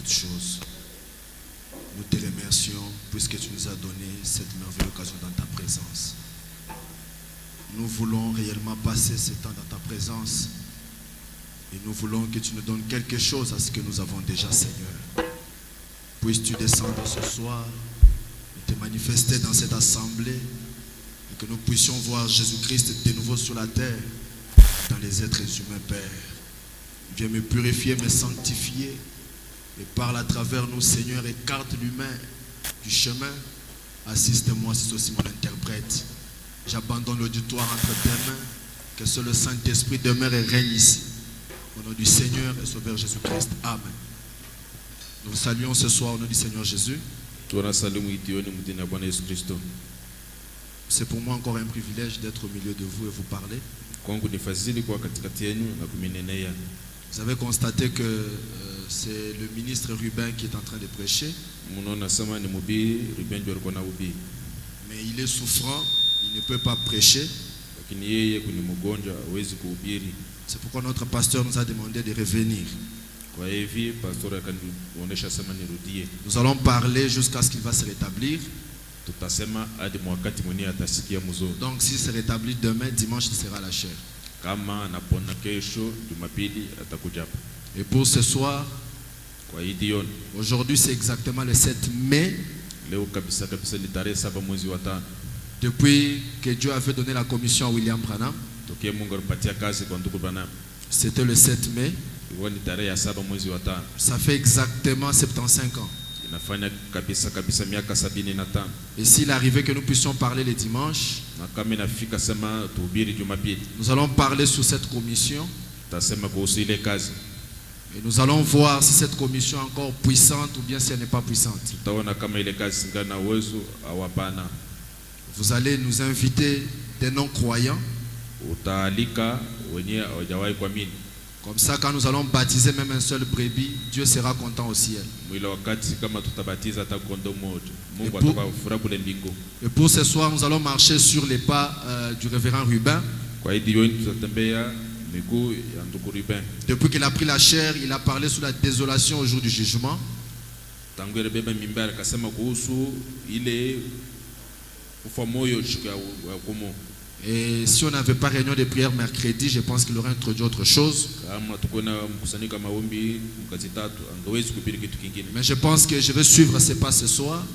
toutes choses. Nous te remercions puisque tu nous as donné cette merveilleuse occasion dans ta présence. Nous voulons réellement passer ce temps dans ta présence et nous voulons que tu nous donnes quelque chose à ce que nous avons déjà, Seigneur. Puisses-tu descendre ce soir et te manifester dans cette assemblée et que nous puissions voir Jésus-Christ de nouveau sur la terre dans les êtres humains, Père. Viens me purifier, me sanctifier et parle à travers nous, Seigneur, écarte l'humain du chemin. Assiste-moi, c'est aussi mon interprète. J'abandonne l'auditoire entre tes mains, que seul le Saint-Esprit demeure et règne ici. Au nom du Seigneur et Sauveur Jésus-Christ. Amen. Nous saluons ce soir au nom du Seigneur Jésus. C'est pour moi encore un privilège d'être au milieu de vous et vous parler. Vous avez constaté que c'est le ministre Rubin qui est en train de prêcher. Mais il est souffrant, il ne peut pas prêcher. C'est pourquoi notre pasteur nous a demandé de revenir. Nous allons parler jusqu'à ce qu'il va se rétablir. Donc s'il se rétablit demain, dimanche, il sera à la chair. Et pour ce soir, aujourd'hui c'est exactement le 7 mai. Depuis que Dieu avait donné la commission à William Branham, c'était le 7 mai. Ça fait exactement 75 ans. Et s'il arrivait que nous puissions parler le dimanche, nous allons parler sur cette commission. Et nous allons voir si cette commission est encore puissante ou bien si elle n'est pas puissante. Vous allez nous inviter des non-croyants. Comme ça, quand nous allons baptiser même un seul brebis, Dieu sera content au ciel. Et pour ce soir, nous allons marcher sur les pas du révérend Rubin. Depuis qu'il a pris la chair, il a parlé sur la désolation au jour du jugement. Et si on n'avait pas réunion de prière mercredi, je pense qu'il aurait introduit autre chose. Mais je pense que je vais suivre ces pas ce soir.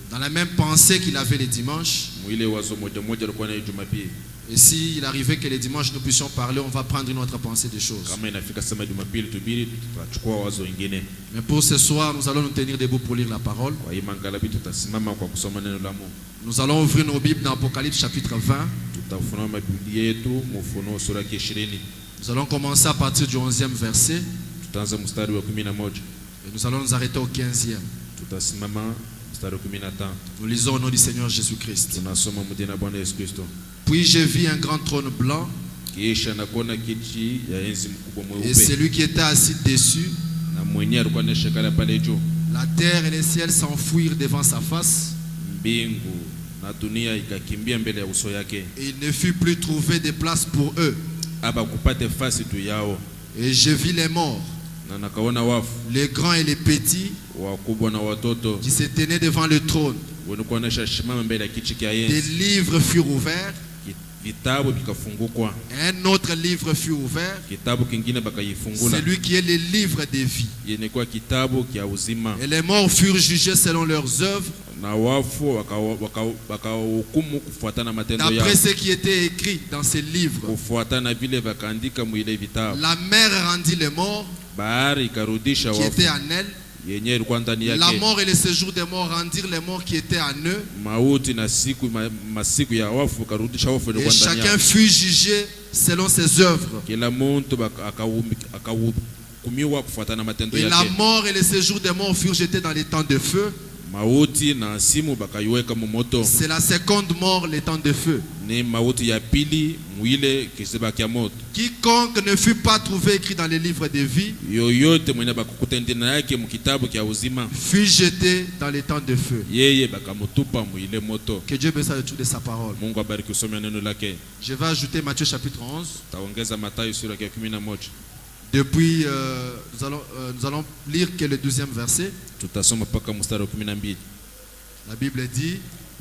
Dans la même pensée qu'il avait les dimanches. Et s'il arrivait que les dimanches nous puissions parler, on va prendre une autre pensée des choses. Mais pour ce soir, nous allons nous tenir debout pour lire la parole. Nous allons ouvrir nos Bibles dans Apocalypse chapitre 20. Nous allons commencer à partir du 11e verset. Et nous allons nous arrêter au 15e. Nous lisons au nom du Seigneur Jésus-Christ. Puis je vis un grand trône blanc. Et celui qui était assis dessus. La terre et les ciels s'enfuirent devant sa face. Et il ne fut plus trouvé de place pour eux. Et je vis les morts, les grands et les petits, qui se tenaient devant le trône. Des livres furent ouverts. Un autre livre fut ouvert. Celui qui est le livre des vies. Et les morts furent jugés selon leurs œuvres, d'après ce qui était écrit dans ces livres. La mer rendit les morts qui étaient en elle. La mort et le séjour des morts rendirent les morts qui étaient en eux. Et chacun fut jugé selon ses œuvres. Et la mort et le séjour des morts furent jetés dans les temps de feu. C'est la seconde mort, les temps de feu. Quiconque ne fut pas trouvé écrit dans les livres de vie fut jeté dans les temps de feu. Que Dieu bénisse le tout de sa parole. Je vais ajouter Matthieu chapitre 11. Depuis, nous allons lire que le 12e verset. Tutasoma paka mstari wa 12. La Bible dit,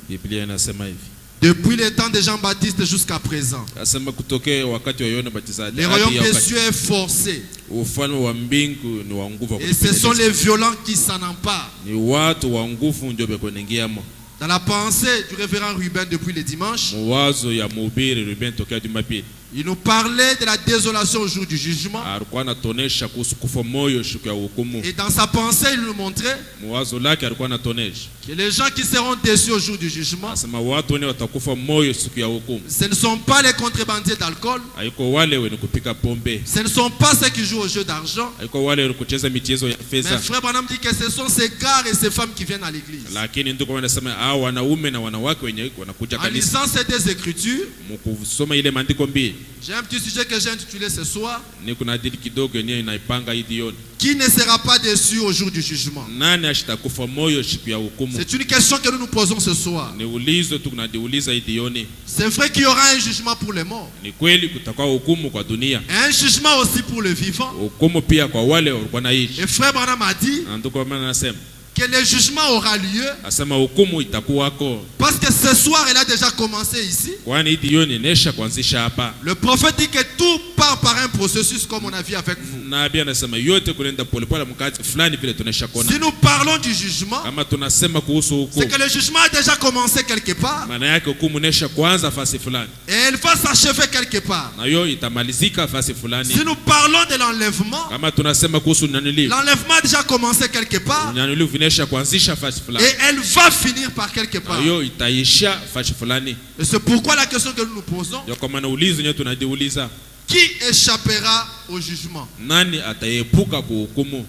Biblia inasema hivi. depuis le temps de Jean-Baptiste jusqu'à présent, Asema kutokea wakati wa Yohana Mbatizaji le royaume des cieux est forcé. ufalme wa mbingu ni wa nguvu. Et ce sont les violents qui s'en emparent. Ni watu wa nguvu ndio bekoningiamo. Dans la pensée du révérend Ruben depuis le dimanche, Mwazo ya mhubiri Ruben tokea Jumapili il nous parlait de la désolation au jour du jugement. alikuwa anatonesha kuhusu kufa moyo siku ya hukumu. Et dans sa pensée, il nous montrait Mwazo lake alikuwa anatonesha que les gens qui seront déçus au jour du jugement, asema watu wenye watakufa moyo siku ya hukumu ce ne sont pas les contrebandiers d'alcool, haiko wale wenye kupika pombe, ce ne sont pas ceux qui jouent au jeu d'argent. haiko wale wenye kucheza michezo ya Mais fedha, frère Branham dit que ce sont ces gars et ces femmes qui viennent à l'église. lakini ndio wanasema hao wanaume na wanawake wenye wanakuja En kanisa. lisant ces deux écritures, Mkusoma ile maandiko mbili j'ai un petit sujet que j'ai intitulé ce soir, ni kuna dili kidogo yenyewe inaipanga hii jioni. qui ne sera pas déçu au jour du jugement? Nani ashitakufa moyo siku ya hukumu? C'est une question que nous nous posons ce soir. Ni ulizo tu tunajiuliza hii jioni. C'est vrai qu'il y aura un jugement pour les morts, Ni kweli kutakuwa hukumu kwa dunia, et un jugement aussi pour les vivants. hukumu pia kwa wale walikuwa naishi. Et frère Branham a dit Na ndio kwa maana nasema que le jugement aura lieu asema hukumu itakuwako, parce que ce soir elle a déjà commencé ici. kwani hii jioni inesha kuanzisha hapa. Le prophète dit que tout part par un processus comme on a vu avec vous. Nabii anasema yote kunaenda polepole mkati fulani vile tunaisha kuona. Si nous parlons du jugement, Kama tunasema kuhusu c'est hukumu, que le jugement a déjà commencé quelque part maana yake hukumu inesha kuanza fasi fulani et elle va s'achever quelque part. na hiyo itamalizika fasi fulani. Si nous parlons de l'enlèvement, Kama tunasema kuhusu unyanyulivu, l'enlèvement a déjà commencé quelque part unyanyulivu inesha kuanzisha fasi fulani et elle va finir par quelque na part. hiyo itaisha fasi fulani. Et c'est pourquoi la question que nous nous posons, Ndio kwa maana ulizo yenyewe tunajiuliza, qui échappera au jugement? nani ataepuka kuhukumu?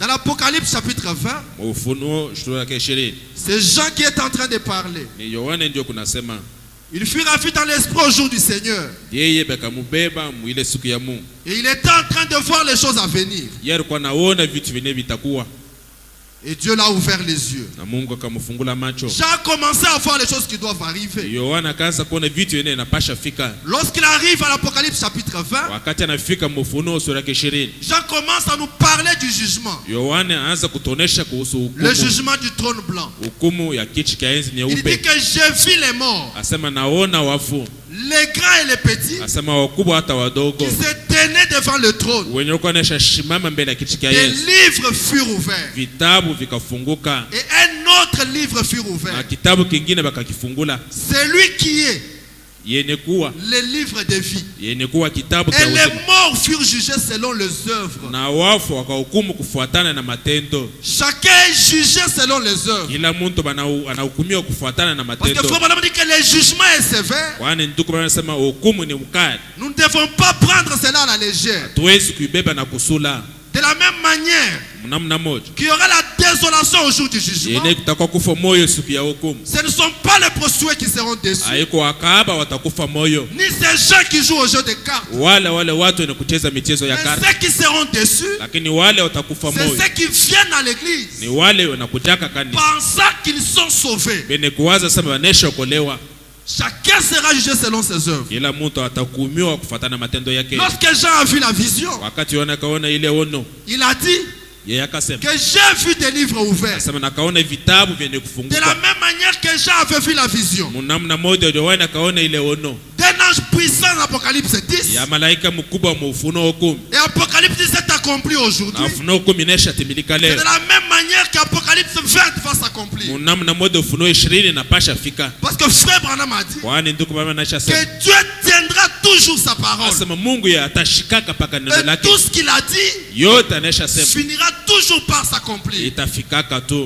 Dans l'Apocalypse chapitre 20, Ufunuo sura ya 20 c'est Jean qui est en train de parler. ni Yohana ndio kunasema Il fut ravi dans l'esprit au jour du Seigneur. yeye bekamubeba mwile siku ya Mungu. Et il était en train de voir les choses à venir. Yeye alikuwa naona vitu vyenye vitakuwa Et Dieu l'a ouvert les yeux. na Mungu akamfungula macho. Jean a commencé à voir les choses qui doivent arriver. Yohana akaanza kuona vitu yenye inapasha fika. Lorsqu'il arrive à l'Apocalypse chapitre 20, Wakati anafika Ufunuo sura ya 20, Jean commence à nous parler du jugement. Yohana anaanza kutonesha kuhusu Le hukumu, jugement du trône blanc. hukumu ya kiti cha enzi Il dit nyeupe. que j'ai vu les morts, Asema naona wafu, les grands et les petits, asema wakubwa hata wadogo qui se tenaient devant le trône. wenye walikuwa wanaisha shimama mbele ya kiti cha Des enzi. livres furent ouverts. Vitabu vikafunguka Et un autre livre fut na ouvert. kitabu kingine bakakifungula, C'est lui qui est yenye kuwa le livre de vie. yenye kuwa kitabu Et cha les uzima, morts furent jugés selon les œuvres. na wafu wakahukumu kufuatana na matendo. Chacun est jugé selon les œuvres. Kila mtu anahukumiwa kufuatana na Parce que matendo. Frère Branham dit que le jugement est sévère. Kwani ndugu wanasema hukumu ni mkali, Nous ne devons pas prendre cela à la légère. tuwezi kuibeba na kusula. De la même manière Namna moja qu'il y aura la désolation au jour du jugement, yenye kutakuwa kufa moyo siku ya hukumu, ce ne sont pas les prostituées qui seront déçus, haiko wakahaba watakufa moyo, ni ces gens qui jouent au jeu de cartes. wale watu wenye kucheza michezo ya Mais karta, ceux qui seront déçus, lakini wale watakufa c'est moyo ceux qui viennent à l'église ni wale wanakujaka kanisa pensant qu'ils sont sauvés. bene kuwaza sema wanesha okolewa. Chacun sera jugé selon ses œuvres. Kila mtu atahukumiwa kufuatana na matendo yake. Lorsque Jean a vu la vision, Wakati Yohana kaona ile ono, il a dit yeye akasema, que j'ai vu des livres ouverts. asema nakaona vitabu vyenye De la kufunguka. même manière que Jean avait vu la vision Namna moja Yohana kaona ile ono d'un ange puissant en Apocalypse 10. ya malaika mkubwa wa Ufunuo 10, Et Apocalypse 10 est accompli aujourd'hui. na Ufunuo 10 inesha timilika C'est leo. de la même manière qu'Apocalypse 20 va s'accomplir. Namna moja Ufunuo 20 napasha fika. Parce que frère Branham a dit Kwani ndugu mama nasha sema, que Dieu tiendra toujours sa parole. asema Mungu ya atashikaka paka neno Et lake. tout ce qu'il a dit Yote anesha sema finira toujours par s'accomplir. itafikaka tu.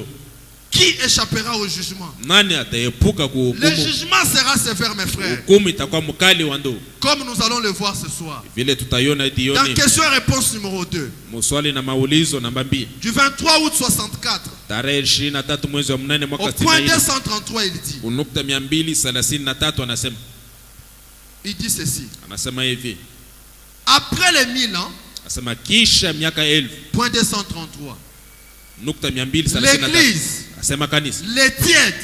Qui échappera au jugement? Nani ataepuka Le kuhukumu? jugement sera sévère, mes frères. Hukumu itakuwa mkali wa ndugu. Comme nous allons le voir ce soir. Vile tutaiona Dans jioni. question et réponse numéro 2. Muswali na maulizo namba 2. Du 23 août 64. Tarehe 23 mwezi wa 8 mwaka Au point 64. 233, il dit. Unukta 233 anasema. Il dit ceci. Anasema hivi. Après les 1000 ans, Anasema kisha miaka 1000. point 233. Nukta 233. L'église, Anasema kanisa. les tièdes,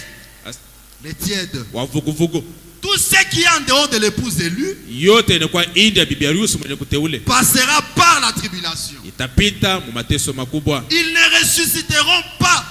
les tièdes, Wavuguvugu Tout ce qui est en dehors de l'épouse élue yote inakuwa nje ya bibi harusi mwenye kuteule passera par la tribulation. itapita mu mateso makubwa. Ils ne ressusciteront pas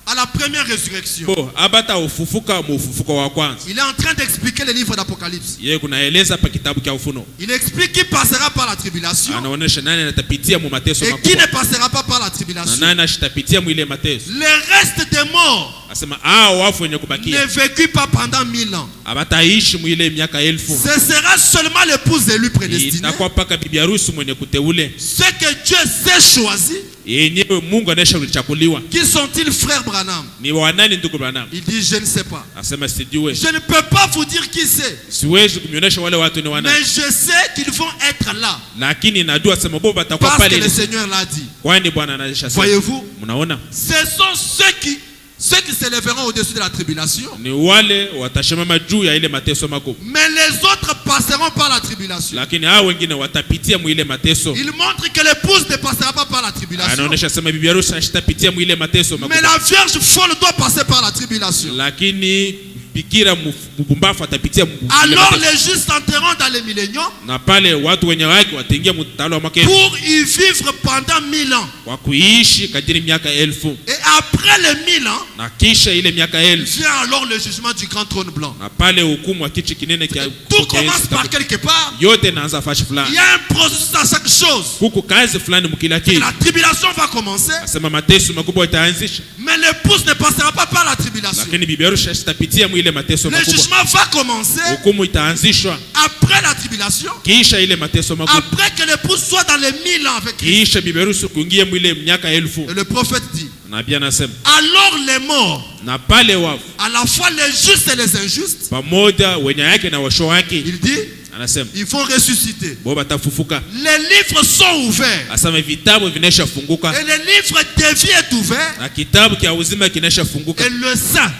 à la première résurrection. Bo abata ufufuka mu ufufuko wa kwanza. Il est en train d'expliquer le livre d'Apocalypse. Yeye kunaeleza pa kitabu cha Ufunuo. Il explique qui passera par la tribulation Anaonesha nani atapitia mu mateso et qui makubwa ne passera pas par la na tribulation. nani ashitapitia mu ile mateso. Le reste des morts Asema wafu wenye kubakia ne vécut pas pendant 1000 ans. abataishi mu ile miaka 1000. Ce sera seulement l'épouse élue prédestinée. Itakuwa paka bibi harusi mwenye kuteule. Ce que Dieu s'est choisi. Yenyewe Mungu anesha kuchakuliwa. Qui sont-ils, frère Branham? Ni wanani ndugu Branham? Il dit je ne sais pas. Asema sijue. Je ne peux pas vous dire qui c'est. Siwezi kumionesha wale watu ni wanani. Mais je sais qu'ils vont être là. Lakini najua sema boba atakuwa Parce que pale. le Seigneur l'a dit. Kwani Bwana anasema. Voyez-vous? Mnaona? Ce sont ceux qui s'élèveront au-dessus de la tribulation. Ni wale watashimama juu ya ile mateso makubwa. Mais les autres passeront par la tribulation. Lakini hao wengine watapitia mu ile mateso. Il montre que l'épouse ne passera pas par la tribulation. Anaonesha sema bibi harusi ashitapitia mu ile mateso makubwa. Mais la vierge folle doit passer par la tribulation. Lakini bikira mbumbafu atapitia mu ile Alors mateso. les justes entreront dans les milléniums Na pale watu wenye haki wataingia mtalo wa mwaka pour y vivre pendant 1000 ans. wa kuishi kadiri miaka 1000. Et après les 1000 ans, Na kisha ile miaka 1000 vient alors le jugement du grand trône blanc. na pale hukumu wa kichi kinene kia Tout commence par quelque part. yote naanza fashi Il fulani. y a un processus à chaque chose. Huku kazi fulani mkila kitu. La tribulation va commencer, Asema mateso makubwa itaanzisha. mais l'épouse ne passera pas par la tribulation. Lakini bibi harusi ashitapitia mu ile mateso Le makubwa. jugement va commencer Hukumu itaanzishwa après la tribulation, kisha ile mateso makubwa. après que l'épouse soit dans les 1000 ans avec Christ. Kisha bibi harusi kuingia mu ile miaka 1000. Et le prophète dit, Nabii anasema alors les morts, na pale wafu à la fois les justes et les injustes, pamoja wenye yake na washo wake, il dit, anasema ils vont ressusciter. bo batafufuka. Les livres sont ouverts. Asema vitabu vinaisha funguka Et le livre de vie est ouvert. na kitabu kia uzima kinaisha funguka Et le saint,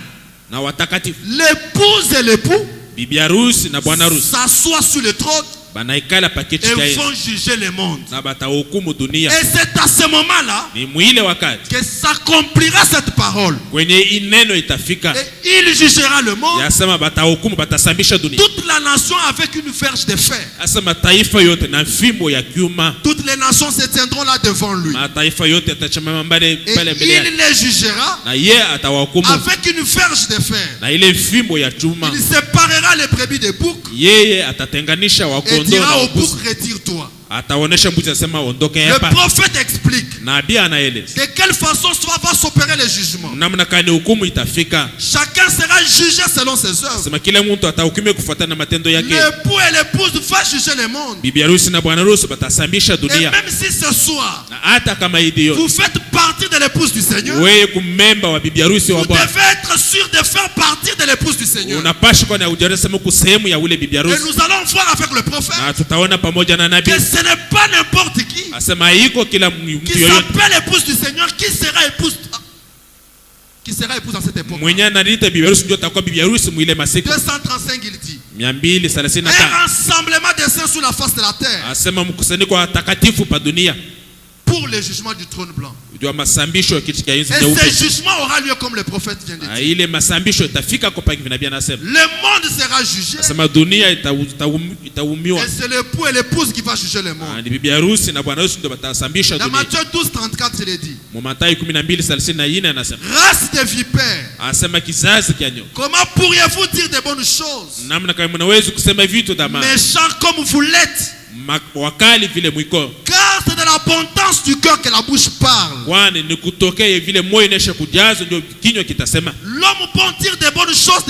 na watakatifu, l'épouse et l'époux bibi harusi na bwana harusi s'assoient sur le trône banaikala paketi et cha Yesu vont juger le monde. na batahukumu dunia. Et c'est à ce moment-là Ni mwile wakati que s'accomplira cette parole. kwenye ineno itafika, Et il jugera le monde, yasema batahukumu, batasambisha dunia. toute la nation avec une verge de fer. Asema taifa yote na fimbo ya kiuma, Toutes les nations se tiendront là devant lui. mataifa yote yatachama mbele Et pale mbele yake, il les jugera na ye atawahukumu avec une verge de fer. na ile fimbo ya chuma. Il séparera les brebis des boucs Yeye atatenganisha et wakondoo na dira au wabuzi, bouc, retire-toi. ataonesha mbuzi, asema ondoke Le hapa. prophète explique Nabii anaeleza de quelle façon va s'opérer le jugement. namna kani hukumu itafika. Chacun sera jugé selon ses œuvres. Sema kila mtu atahukumiwa kufuatana na matendo yake. L'époux et l'épouse vont juger le monde. Bibi harusi na bwana harusi batasambisha Et dunia. même si ce soir, Na hata kama hii vous faites partie de l'épouse du Seigneur, wewe kumemba wa bibi harusi wa vous Bwana, devez être sûr de faire partie de l'épouse du Seigneur. unapaswa kwa na ujarisa sema kusehemu ya ule bibi Et harusi. nous allons voir avec le prophète Na tutaona pamoja na nabii que ce n'est pas n'importe qui asema iko kila mtu qui yoyote s'appelle épouse du Seigneur qui sera épouse dans cette époque. mwenye anaita bibi harusi ndio atakuwa bibi harusi mwile masiku 235 il dit. 235. Un rassemblement des saints sur la face de la terre Asema mkusanyiko wa watakatifu pa dunia pour le jugement du trône blanc. ndio masambisho ya kiti cha enzi Et nyeupe. ce jugement aura lieu comme le prophète vient de dire. Ile masambisho itafika kwa pangi vinabii anasema. Le monde sera jugé. Asema dunia itaumiwa. Et c'est l'époux et l'épouse qui va juger le monde. Ni bibi harusi na bwana harusi ndio batasambisha Dans dunia. Matthieu 12:34 il est dit. Mu Mathayo 12:34 anasema. Race de vipères. Asema kizazi kia nyoka. Comment pourriez-vous dire de bonnes choses? Namna kama mnaweza kusema vitu dama. Méchants comme vous l'êtes. Wakali vile mwiko. Car c'est de l'abondance du cœur que la bouche parle. Kwani ni kutokea vile moyo inaisha kujaza ndio kinywa kitasema. L'homme peut dire de bonnes choses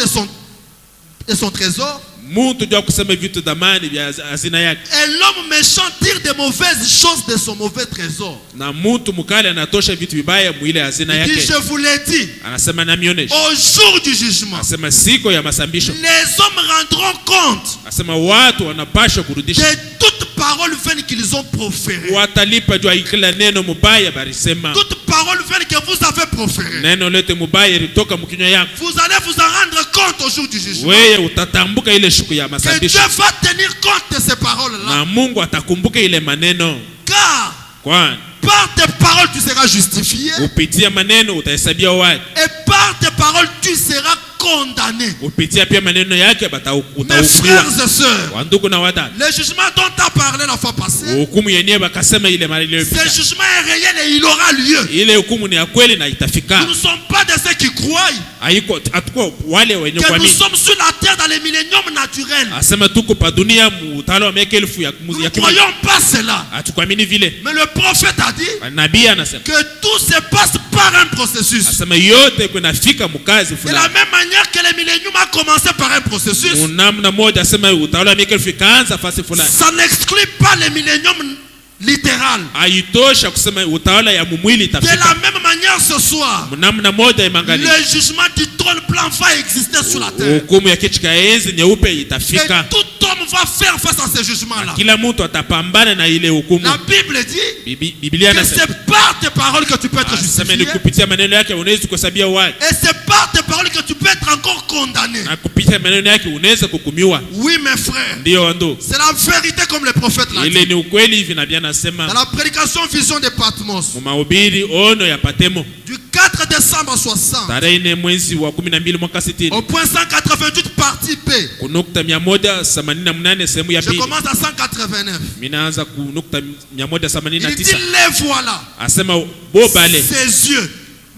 de son trésor. Mtu ndio kusema vitu dhamani vya hazina yake. Et l'homme méchant tire de mauvaises choses de son mauvais trésor. Na mtu mkali anatosha vitu vibaya mwile hazina Il yake. dit, je vous l'ai dit. Anasema na mionesha. Au jour du jugement, Anasema siku ya masambisho. les hommes rendront compte Anasema watu wanapaswa kurudisha. de toute parole vaine qu'ils ont proférée. Watalipa juu ya kila neno mubaya barisema. Toute parole vaine que vous avez proférée. Neno lote mubaya ilitoka mkinywa yako. Vous allez vous en rendre compte au jour du jugement. Wewe utatambuka ile siku ya Que masambisho. Dieu va tenir compte de ces paroles-là. Na Mungu atakumbuka ile maneno. Car Kwani par tes paroles tu seras justifié. upitia maneno utahesabia wazi. Et par tes paroles tu seras condamné. kupitia pia maneno yake Mes frères et sœurs, wandugu na wadada. le jugement dont tu as parlé la fois passée, Hukumu yenyewe bakasema ile mara ce iliyopita, jugement est réel et il aura lieu. ile hukumu ni ya kweli na itafika. Nous ne sommes pas de ceux qui croient Haiko hatuko wale wenye que nous kuamini. sommes sur la terre dans les milléniums naturels. Asema tuko pa dunia utawala wa miaka elfu ya Nous ne croyons pas cela. hatukuamini vile. Mais le prophète a dit Nabii anasema que tout se passe par un processus. asema yote kunafika mkazi De la fulani. même manière que les milléniums a commencé par un processus, Namna moja asema utawala wa miaka elfu ikaanza fasi fulani. ça n'exclut pas les milléniums littéral. Haitosha kusema utawala ya mumwili De la itafika. même manière ce soir, Namna moja imangali. le jugement du trône blanc va exister sur la terre. Hukumu ya kichwa cha enzi nyeupe Et itafika. tout homme va faire face à ce jugement-là. Kila mtu atapambana na ile hukumu. La Bible dit Biblia que inasema c'est par tes paroles que tu peux être asema ni justifié. kupitia maneno yake unaweza kuhesabia watu. Et c'est par tes paroles que tu peux être encore condamné. Na kupitia maneno yake unaweza kuhukumiwa. Oui, mes frères. Ndio wando. C'est la vérité comme le prophète l'a Ile dit. ni ukweli hivi na Biblia Dans nasema la prédication Vision de Patmos, mahubiri ono ya Patemo du 4 décembre 60, tarehe 4 mwezi wa 12 mwaka 60 au point 188 partie P. kunukta 188 sehemu ya Je pili. commence à 189. Minaanza kunukta Il dit 189. les voilà, Asema bo bale ses yeux.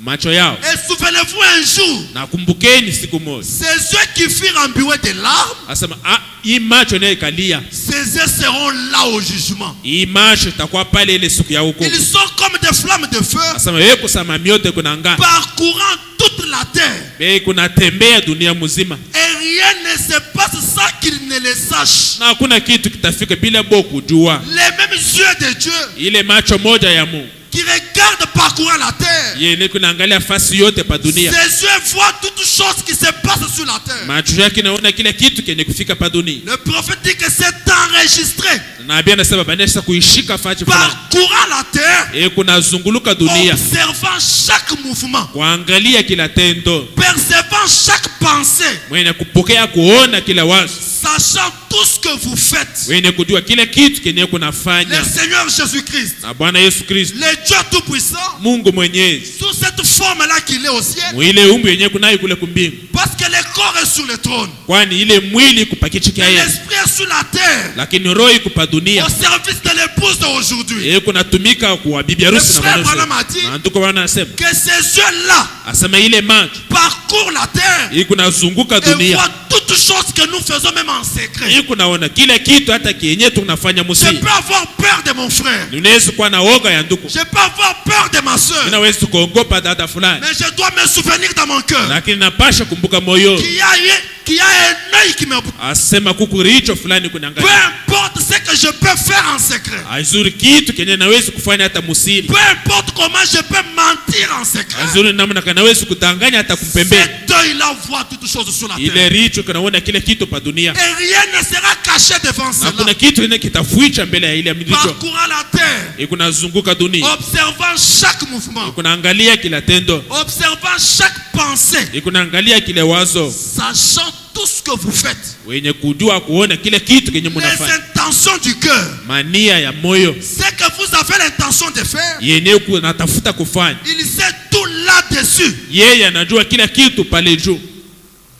macho yao. Et souvenez-vous un jour, Na kumbukeni siku moja. ses yeux qui furent embués de larmes, Asema hii macho nayo ikalia. ses yeux seront là au jugement. Hii macho itakuwa pale ile siku ya hukumu. Ils sont comme des flammes de feu Asema wewe kusema miote kuna ngana. parcourant toute la terre. Wewe kuna tembea dunia mzima. Et rien ne se passe sans qu'il ne le sache. Na hakuna kitu kitafika bila bo kujua. Les mêmes yeux de Dieu Ile macho moja ya Mungu. qui regardent parcourant la terre. Yeye kunaangalia fasi yote pa dunia. Ses yeux voient toutes choses qui se passent sur la terre. Macho yake naona kile kitu kenye kufika pa dunia. Le prophète dit que c'est enregistré Nabii anasema banesha kuishika fachi fulani. parcourant la terre, Kunazunguluka dunia. observant chaque mouvement, Kuangalia kila tendo. percevant chaque pensée, Mwenye kupokea kuona kila wazo. sachant tout ce que vous faites. Mwenye kujua kile kitu kenye Le kunafanya. Seigneur Jésus-Christ, Na Bwana Yesu Kristo, le Dieu Tout-Puissant, Mungu mwenyezi. sous cette forme-là qu'il est au ciel, Mwile umbu yenye kunayo kule kumbingu. parce que le corps est sur le trône, Kwani ile mwili kupakichika et yeye. l'esprit est sur la terre, Lakini roho iko pa dunia. au service de l'épouse d'aujourd'hui. Yeye kunatumika kwa bibi harusi na Frère bwana Branham a dit harusi. Na nduko Bwana anasema que ces yeux-là asema ile macho parcourent la terre hii kunazunguka et dunia. voient toutes choses que nous faisons même en secret. Hii kunaona kila kitu hata kienye tunafanya Je musiri. peux avoir peur de mon frère. Unaweza kuwa na woga ya ndugu. Je peux avoir peur de ma soeur. Ninaweza kuogopa dada fulani. Mais je dois me souvenir dans mon cœur Lakini napasha kumbuka moyo. qu'il y a un œil qui me... Asema kukuricho fulani Peu kunaangalia. importe ce que je peux faire en secret. Azuri kitu kenye naweza kufanya hata musiri. Peu importe comment je peux mentir en secret. Azuri namna kanaweza kudanganya hata kumpembeni. Cet œil-là voit toutes choses sur la Ile terre. richo kanaona kile kitu pa dunia. Et rien ne sera caché devant Na kuna cela. kitu kile kitafuicha mbele ya ile mricho. Parcourant la terre, Kunazunguka dunia. observant chaque mouvement, Kunaangalia kila tendo. observant chaque pensée, Kunaangalia kile wazo. sachant tout ce que vous faites. Wenye kujua kuona kile kitu kenye Les mnafanya. intentions du cœur, Mania ya moyo. ce que vous avez l'intention de faire, Yenye kunatafuta kufanya. il sait tout là-dessus. Yeye anajua kila kitu pale juu.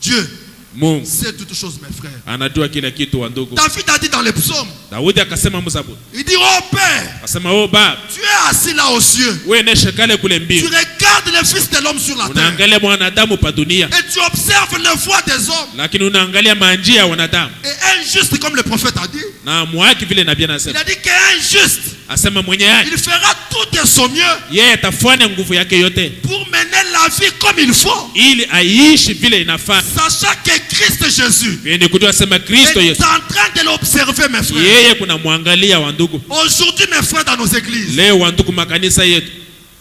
Dieu Mungu sait toutes choses, mes frères. anajua kila kitu wa ndugu. David a dit dans les psaumes, Daudi akasema mzaburi. il dit, oh Père, Akasema oh baba, tu es assis là aux cieux. wewe nesha kale kule Tu mbingu. regardes le Fils de l'homme sur la terre. Unaangalia mwanadamu pa dunia. Et tu observes les voies des hommes. Lakini unaangalia manjia ya wanadamu. Et injuste, comme le prophète a dit, Na mwaki vile nabii il anasema. a dit qu'injuste, Asema mwenye haki il fera tout de son mieux yeye atafanya nguvu yake yote pour mener la vie comme il faut, ili aishi vile inafaa. sachant que Christ Jésus Yenye kujua sema Kristo est Yesu. en train de l'observer, mes frères. Yeye kuna mwangalia wa ndugu. Aujourd'hui, mes frères, dans nos églises, Leo wa ndugu makanisa yetu.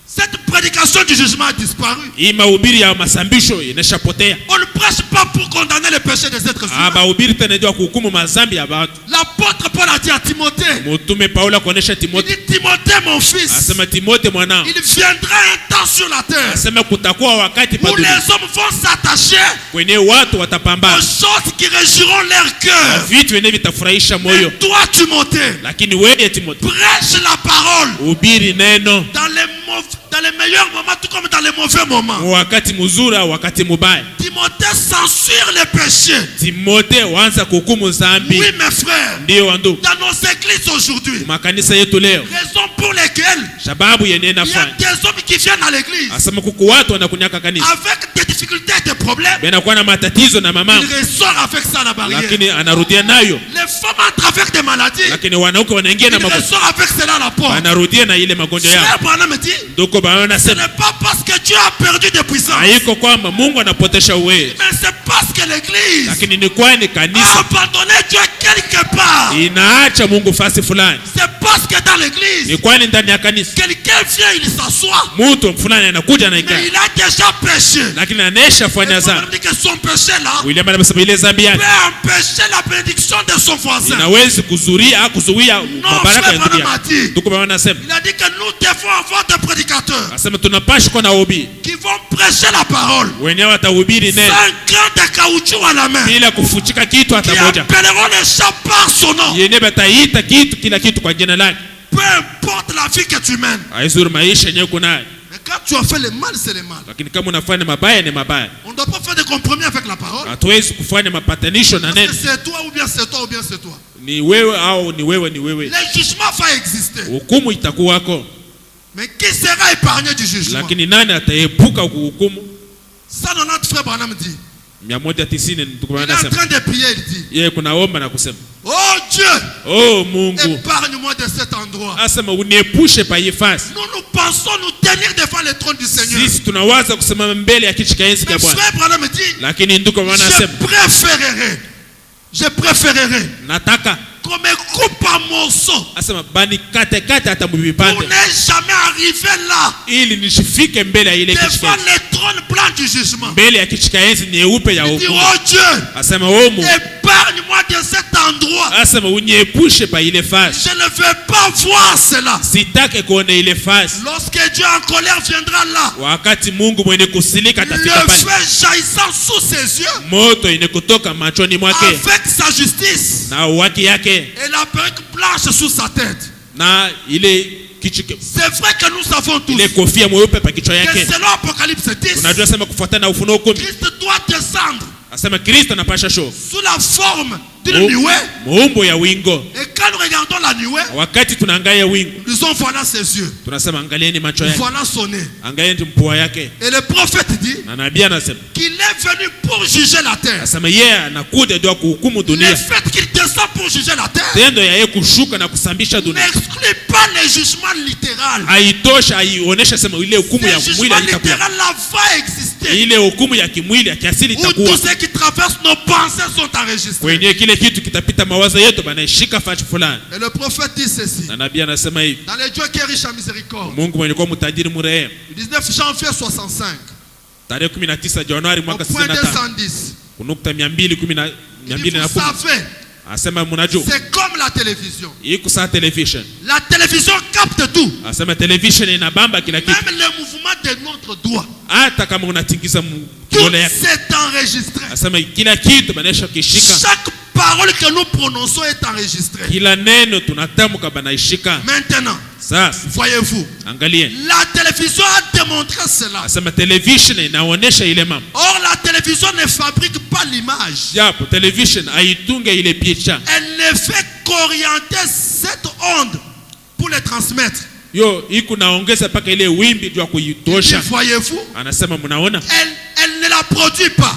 cette prédication du jugement a disparu. Hii mahubiri ya masambisho inashapotea. On ne prêche pas pour condamner les péchés des êtres humains. Mahubiri tena ndio kuhukumu mazambi ya watu. L'apôtre Paul a dit à Timothée, Mtume Paulo kuonesha il Timotheo. dit, Timothée, mon fils, Asema Timotheo mwanao. il viendra un temps sur la terre Asema kutakuwa wakati pa où dunia les hommes vont s'attacher kwenye watu aux watapambana. choses qui régiront leur cœur. Vitu vyenye vitafurahisha moyo. Et toi, Timothée, Lakini wewe Timotheo, prêche la parole hubiri neno dans dans les meilleurs moments tout comme dans les mauvais moments. wakati mzuri au wakati mubaya. Timothée censure les péchés. Timothée waanza kuhukumu dhambi. Oui mes frères. Ndio wandugu. Dans nos églises aujourd'hui. Makanisa yetu leo. Raison pour lesquelles Sababu yenye il y a nafanya. des hommes qui viennent à l'église. Asema kuku watu wanakunyaka kanisa. Avec des difficultés et des problèmes. Benakuwa na matatizo na mama. Il ressort avec ça la barrière. Lakini anarudia nayo. Les femmes entrent avec des maladies. Lakini wanauke wanaingia na Il magonjwa. ressort avec cela la porte. Anarudia na ile magonjwa yao. Frère Branham dit, Ndoko bana ce sema n'est pas parce que Dieu a perdu des puissances. haiko kwamba Mungu anapotesha uwezo. Mais c'est parce que l'église Lakini ni kwani a kanisa abandonné Dieu quelque part. inaacha Mungu fasi fulani. C'est parce que dans l'église, Ni kwani ndani ya kanisa quelqu'un vient, il s'assoit. mtu fulani anakuja na Mais ikaa. il a déjà péché. Lakini anesha fanya Et sana. on dit que son péché là William anasema ile dhambi peut yake empêcher la bénédiction de son voisin. inawezi kuzuia kuzuia baraka ya ndugu yake. Ndoko bana nasema Il a dit que nous devons avoir des prédicateurs asema tunapaswa kuwa na ubii qui vont prêcher la parole wenyewe watahubiri neno sans grain de caoutchouc à la main. bila kufuchika kitu hata Qui moja. appelleront les chats par son nom. Yenyewe bataita kitu kila kitu kwa jina lake. Peu importe la vie que tu mènes. Haizuru maisha yenyewe kunayo. Mais quand tu as fait le mal, c'est le mal. Lakini kama unafanya mabaya ni mabaya. On ne doit pas faire de compromis avec la parole. Hatuwezi kufanya mapatanisho na Parce neno. que c'est toi ou bien c'est toi ou bien c'est toi. Ni wewe au ni wewe ni wewe. Le jugement va exister. Hukumu itakuwako. Mais qui sera épargné du jugement? Lakini nani ataepuka kuhukumu? Ça, notre frère Branham dit. 190 Il est en train de prier, il dit. Yeye kunaomba na kusema, Oh Dieu, oh Mungu, épargne-moi de cet endroit. asema uniepushe pa hii fasi. Nous pensons nous tenir devant le trône du Seigneur. Sisi tunawaza kusimama mbele ya kiti cha enzi cha Mais Bwana. frère Branham dit, Lakini ndugu wanasema, je préférerais nataka qu'on me coupe en morceaux asema bani kate hata pour mvipande ne jamais arriver là ili nishifike mbele ya ile kiti cha devant enzi. le trône blanc du jugement. Mbele ya kiti cha enzi nyeupe ya Il dit, hukumu. oh Dieu, Asema oh Mungu, épargne-moi de cet endroit. asema uniepushe pa ile fasi. Je ne veux pas voir cela. Sitake kuona ile fasi. Lorsque Dieu en colère viendra là, Wakati Mungu mwenye kusilika le atafika pale, feu jaillissant sous ses yeux moto ine kutoka machoni mwake avec sa justice na haki yake et la perruque blanche sous sa tête. na ile kichwa, C'est vrai que nous savons tous ile kofia mweupe pa kichwa que yake. selon Apocalypse 10, Unajua sema kufuatana na Ufunuo 10, Christ doit descendre asema Kristo anapasha show sous la forme d'une nuée. muumbo ya wingo. Et quand nous regardons la nuée, Wakati tunaangalia wingu, nous disons voilà ses yeux, tunasema angalieni macho yake, voilà son nez. angalieni mpua yake. Et le prophète dit Na nabii anasema, qu'il est venu pour juger la terre. asema yeye anakuja ndio kuhukumu Le dunia. fait qu'il descend pour juger la terre Tendo ya yeye kushuka na kusambisha dunia n'exclut pas le jugement littéral. haitosha, haionesha sema ile hukumu ya Le mwili jugement haitakuwa. littéral là va exister. Ile hukumu ya kimwili ya kiasili Où tous itakuwa. ceux qui traversent nos pensées sont enregistrés. Kwenye kile kitu kitapita mawazo yetu banaishika fachi fulani. Et le prophète dit ceci. Na nabii anasema hivi, Dans le Dieu qui est riche en miséricorde. Mungu mwenye kuwa mtajiri mrehemu, Le 19 janvier 65. tarehe 19 Januari Au mwaka point 65 210. kunukta Il dit, 210, vous savez, asema mnajua c'est comme la télévision. iko saa television, La télévision capte tout. asema television inabamba kila kitu, Même le mouvement de notre doigt. hata kama unatingiza Tout kidole yako. c'est enregistré. Asema kila kitu banaisha kishika, Chaque parole que nous prononçons est enregistrée. kila neno tunatamka banaishika. Maintenant, Sasa voyez-vous, angalia, la télévision a démontré cela. asema television inaonesha ile mambo, Or, la télévision ne fabrique pas l'image. japo television haitunge ile picha, Elle ne fait qu'orienter cette onde pour les transmettre. yo iko naongeza paka ile wimbi juu ya Et kuitosha. voyez-vous, Anasema mnaona, elle ne la produit pas.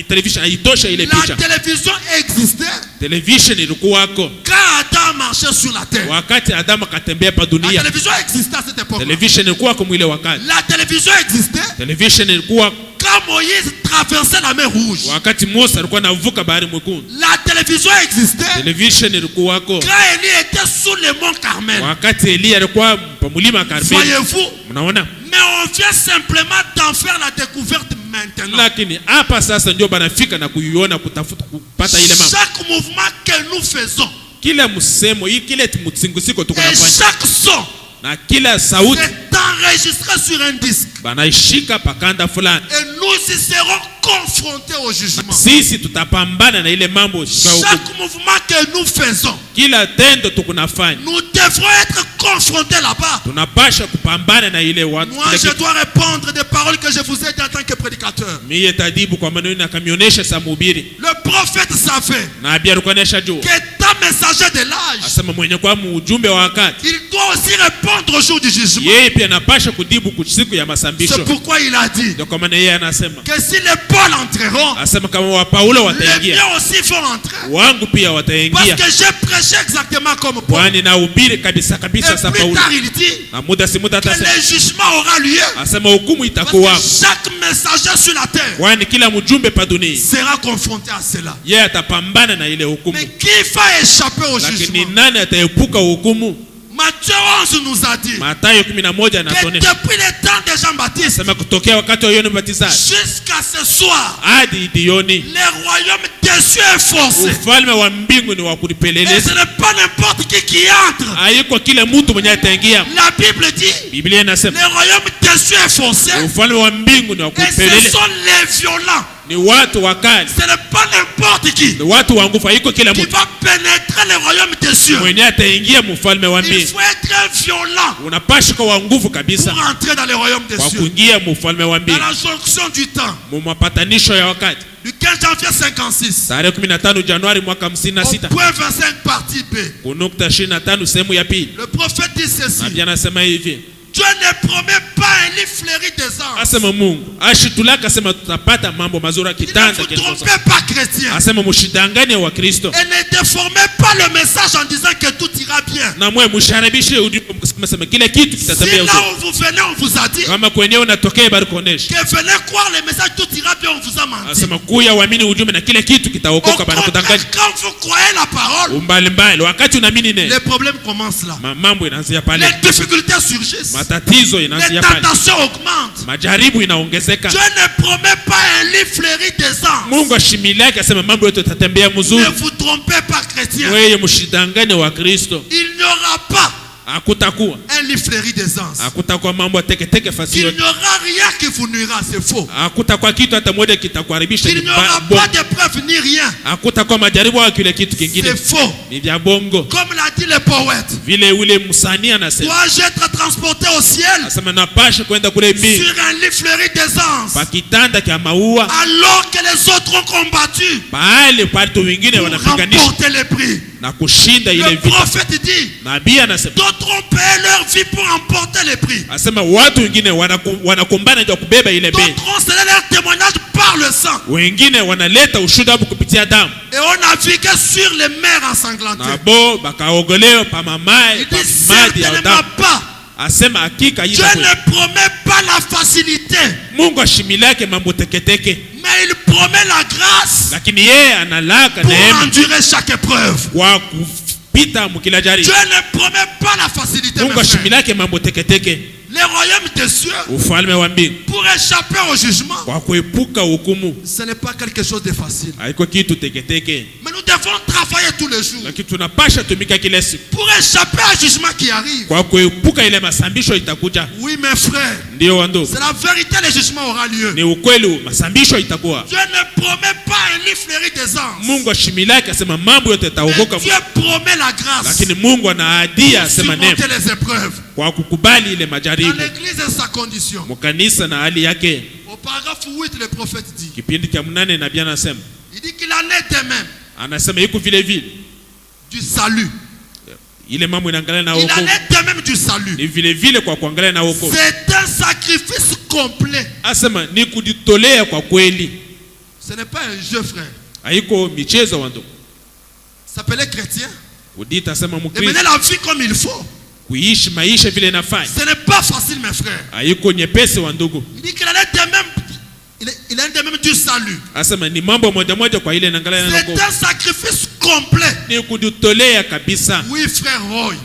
television haitosha ile La picha. télévision existait Television ilikuwako quand Adam marchait sur la terre. wakati Adamu akatembea pa La dunia. télévision existait à cette époque. Television ilikuwako mwile wakati. La télévision existait Television ilikuwa quand Moïse traversait la mer Rouge. wakati Musa alikuwa anavuka bahari mwekundu. La télévision existait Television ilikuwako quand Élie était sous le mont Carmel. wakati Elia alikuwa pa mlima Karmeli. Voyez-vous, Mnaona? mais on vient simplement d'en faire la découverte maintenant. Lakini hapa sasa ndio banafika na kuiona, kutafuta kupata ile mambo. Chaque mouvement que nous faisons Kila msemo hii, kile mtingusiko et tukunafanya chaque son na kila sauti est enregistré sur un disque. banaishika pakanda fulani. Et nous y serons confrontés au jugement. Sisi tutapambana na ile mambo. Chaque mouvement que nous faisons, Kila tendo tukunafanya, nous devrons être confrontés là-bas. tunapasha kupambana na ile watu. Moi, je dois répondre des paroles que je vous ai dit en tant que prédicateur. Mie tadibu kwa maneno na kamionesha sa mhubiri. Le prophète savait Na abia rukonesha juu. qu'étant messager de l'âge, Asema mwenye kwa ujumbe wa wakati, il doit aussi répondre au jour du jugement. yeye pia anapasha kudibu siku ya masambisho. C'est pourquoi il a dit Ndio kwa maana yeye anasema, que si les Paul entreront, asema kama wa Paulo les wataingia, miens aussi vont entrer. wangu pia wataingia. Parce que j'ai prêché exactement comme Paul. Kwani na ubiri kabisa kabisa sa Et plus Paulo. tard, il dit Na muda si muda que atasema, le jugement aura lieu. asema hukumu Parce itakuwa. que chaque messager sur la terre Kwani kila mjumbe pa dunia sera confronté à cela. yeye atapambana na ile hukumu. Mais qui va échapper au Lakini jugement? nani ataepuka hukumu? Matthieu 11 nous a dit Mathayo 11 que anatuonesha, depuis le temps de Jean-Baptiste asema kutokea wakati wa Yohana Mbatizaji jusqu'à ce soir, hadi jioni, le royaume des cieux est forcé. ufalme wa mbingu ni wa Et kulipeleleza. ce n'est pas n'importe qui entre. Haiko kila mtu mwenye ataingia. La Bible dit Biblia inasema le royaume des cieux est forcé. ufalme wa mbingu ni wa Et ce kulipeleleza. sont les violents. Ni watu wakali, Ce n'est pas n'importe qui ni watu wa nguvu. Haiko kila qui mtu va pénétrer le royaume des cieux. mwenye ataingia mfalme wa Il mbingu. faut être violent Unapasha kuwa nguvu kabisa pour entrer dans le royaume des kwa cieux. kuingia mfalme wa Dans mbingu. la jonction du temps, Mu mapatanisho ya wakati, du 15 janvier 56 tarehe 15 Januari mwaka au 56 point 25 partie B, kunukta 25 sehemu ya pili, le prophète dit ceci: Biblia anasema hivi, Dieu ne promet pas un lit fleuri des anges. asema Mungu ashitulaka, asema tutapata mambo mazuri ya Il ne kitanda vous kilichosa. trompez pas, chrétiens. Asema mushidanganye wa Kristo Et ne déformez pas le message en disant que tout ira bien. na mwe musharibishe ujumbe msema kile kitu Si kitatembea là uzuri. où vous venez, on vous a dit Kama kwenyewe unatokea bari kuonesha, que venez croire le message, tout ira bien, on vous a menti. asema kuya uamini ujumbe na kile kitu Au kitaokoka bana contraire, kudanganya. quand vous croyez la parole, Umbali mbali wakati unaamini neno, les problèmes commencent là. mambo inaanzia Les pale, difficultés surgissent. matatizo Les inaanzia pale, tentations augmentent. majaribu inaongezeka. Dieu ne promet pas un lit fleuri des anges. Mungu ashimili yake asema mambo yote yatatembea Ne mzuri. vous trompez pas, chrétiens. Wewe mshidanganye wa Kristo, Il n'y aura pas hakutakuwa un lit fleuri des anges. hakutakuwa mambo ya teketeke fasi Il yote, n'y aura rien qui vous nuira, c'est faux. hakutakuwa kitu hata moja kitakuharibisha. Il n'y aura pas d'épreuve ni rien. Hakutakuwa majaribu au kile kitu kingine, C'est faux. ni vya bongo. Comme l'a dit le poète, Vile ule msanii anasema, dois-je être transporté au ciel asema napasha kwenda kule mbingu sur un lit fleuri des anges pa kitanda kya maua, alors que les autres ont combattu pale watu wengine pour wanapiganisha remporter les prix. na kushinda ile Le vita. prophète dit, Nabii anasema, d'autres ont payé leur vie pour remporter les prix. asema watu wengine wanakumbana ndio kubeba ile bei, D'autres ont scellé leur témoignage par le sang. wengine wanaleta ushuhuda kupitia damu, Et on a vu que sur les mers ensanglantées. nabo bakaogolewa pa mamaye Il pa dit maji ya certainement damu. pas. Asema hakika Dieu ne promet pas la facilité, Mungu ashimili yake mambo teketeke, mais il promet la grâce lakini yeye analaka pour neema endurer chaque épreuve. kwa kupita mkila jari. Dieu ne promet pas la facilité, Mungu mes ashimili frères. yake mambo teketeke, Les royaumes des cieux, ufalme wa mbingu pour échapper au jugement, kwa kuepuka hukumu. ce n'est pas quelque chose de facile. Haiko kitu teketeke, Mais nous devons travailler tous les jours lakini tunapasha tumika kila siku pour échapper au jugement qui arrive. kwa kuepuka ile masambisho itakuja. Oui, mes frères, Ndio wandugu, c'est la vérité, le jugement aura lieu. ni ukweli, masambisho itakuwa. Dieu ne promet pas un lit fleuri des anges. Mungu ashimili yake asema mambo yote Mais yataokoka, Dieu promet la grâce lakini Mungu anaadia asema neema surmonter les épreuves. kwa kukubali ile Dans majaribu. l'église et sa condition. Mkanisa na hali yake, Au paragraphe 8, le prophète dit, kipindi cha 8 nabii anasema, il dit qu'il en est de même anasema iko vile vile du salut. ile mambo inaangalia na Il en wokovu, est de même du salut. ni vile vile kwa kuangalia na wokovu. C'est un sacrifice complet. Asema ni kujitolea kwa kweli, Ce n'est pas un jeu, frère. haiko michezo wandugu. Ça s'appelait chrétien. Udita asema De Mkristo mener la vie comme il faut. kuishi maisha vile inafanya, Ce n'est pas facile, mes frères. haiko nyepesi wandugu. Il dit qu'il en est de même. Il en est de même du salut. Asema ni mambo moja moja kwa ile inaangalia na C'est wokovu, un sacrifice complet. ni kujitolea kabisa. Oui, frère Roy.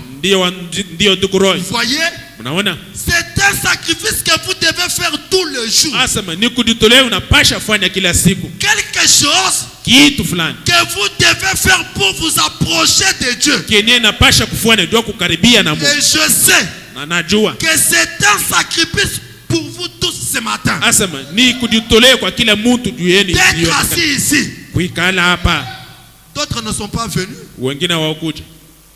Ndio ndugu Roy, Vous voyez? unaona, C'est un sacrifice que vous devez faire tous les jours. asema ni kujitolea, unapasha fanya kila siku Quelque chose kitu fulani que vous devez faire pour vous approcher de Dieu. kenye napasha kufanya ndio kukaribia na Mungu, Et je sais na najua que c'est un sacrifice pour vous tous ce matin. Asema ni kujitolea kwa kila mtu juu yenu. D'être assis ici. Kuikala hapa. D'autres ne sont pas venus. Wengine hawakuja.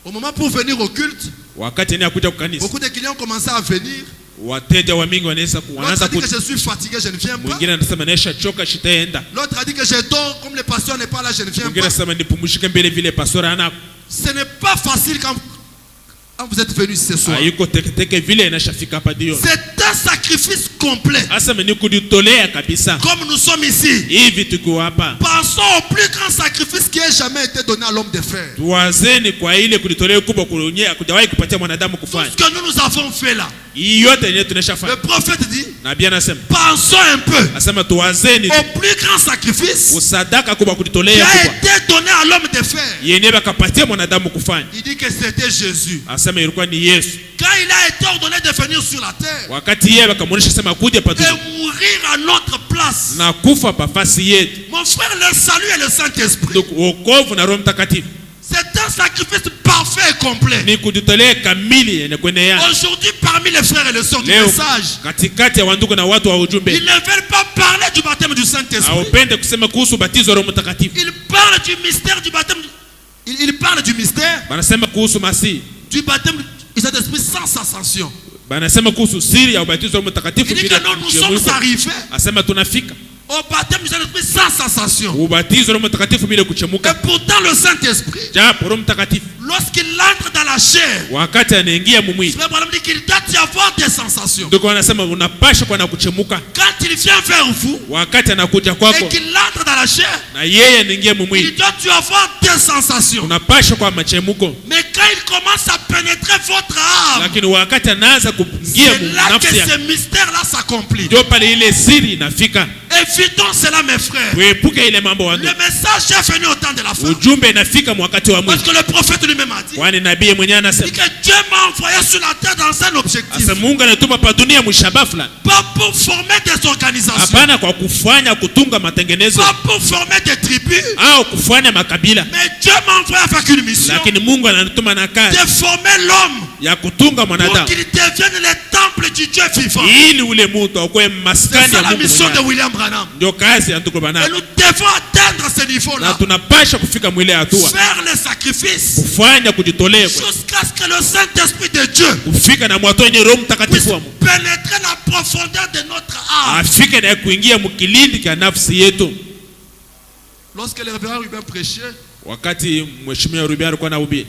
Au moment pour venir au culte, wakati ni akuja kukanisa, beaucoup de clients ont commencé à venir. Wateja wa mingi wanaanza L'autre a dit que je suis fatigué, je ne viens pas. Mwingine anasema naisha choka shitaenda. L'autre a dit que j'ai tort, comme le pasteur n'est pas là, je ne viens Mwingine pas. anasema nipumzike mbele vile pastor ana. Ce n'est pas facile quand vous êtes venus ce soir. Hayuko teke vile inashafika hapa dio. C'est un sacrifice complet. Asema ni kujitolea kabisa. Comme nous sommes ici. Hivi tuko hapa. Pensons au plus grand sacrifice qui ait jamais été donné à l'homme de faire. Tuwazeni kwa ile kujitolea kubwa kuonyesha kujawahi kupatia mwanadamu kufanya. Tout ce que nous avons fait là. Yote yenyewe tunashafanya. Le prophète dit, nabii anasema, pensons un peu. Asema tuwazeni au plus grand sacrifice usadaka kubwa qui kujitolea a kubwa été donné à l'homme de faire. yenyewe akapatia mwanadamu kufanya. Il dit que c'était Jésus. Asema ilikuwa ni Yesu. Quand il a été ordonné de venir sur la terre. Wakati yeye akamuonesha sema kuja pa et mourir à notre place. Na kufa pa fasi yetu. Mon frère, le salut et le Saint-Esprit. Donc wokovu na Roho Mtakatifu. C'est un sacrifice parfait et complet. Ni kujitolea kamili yenye kuenea. Aujourd'hui parmi les frères et les sœurs du message, katikati ya wandugu na watu wa ujumbe, ils ne veulent pas parler du baptême du Saint-Esprit. Hawapende kusema kuhusu batizo wa Roho Mtakatifu. Ils parlent du mystère du baptême. Ils parlent du mystère. Wanasema kuhusu Masihi. Du baptême du Saint-Esprit sans ascension. Banasema kuhusu siri ya ubatizo wa Roho Mtakatifu bila kuchemuka. Nous sommes arrivés. Asema tunafika au baptême du Saint-Esprit sans ascension. Ubatizo wa Roho Mtakatifu bila kuchemuka. Et pourtant le Saint-Esprit, japo Roho Mtakatifu, lorsqu'il entre dans la chair, wakati anaingia mumwili, Frère Branham dit qu'il doit y avoir des sensations. Ndio wanasema unapasha kwa na kuchemuka. Quand il vient vers vous, wakati anakuja kwako, et qu'il entre dans la chair, na yeye anaingia mumwili, il doit y avoir des sensations. Unapasha kwa machemuko. Mais quand il commence à pénétrer votre âme, lakini wakati anaanza kuingia nafsi yako, ce mystère là s'accomplit. Ndio pale ile siri inafika. Évitons cela mes frères. Weepuke ile mambo wangu. Le message est venu au temps de la fin. Ujumbe inafika wakati wa mwisho. Parce que le prophète lui-même a dit, kwani nabii mwenyewe anasema que Dieu m'a envoyé sur la terre dans un objectif. Asa Mungu anatuma pa dunia mshabaha fulani. Pas pour former des organisations. Hapana kwa kufanya kutunga matengenezo. Pas pour former des tribus. Au kufanya makabila. Mais Dieu m'a envoyé avec une mission. Lakini Mungu anatuma na kazi. De former l'homme. Ya kutunga mwanadamu. Pour qu'il devienne le temple du Dieu vivant. Ili ule mtu akue maskani ya Mungu. C'est la mission de William Branham. Ndio kazi ya ndugu Branham. Et nous devons atteindre ce niveau-là. Na tunapasha kufika mwile hatua. Faire le sacrifice. Kufanya kujitolea. Jusqu'à ce que le Saint-Esprit de Dieu. Kufika na mwato yenye Roho Mtakatifu wa Mungu. Pénétrer la profondeur de notre âme. Afike na kuingia mkilindi cha nafsi yetu. Lorsque le révérend Rubin prêchait, wakati mheshimiwa Rubin alikuwa anahubiri,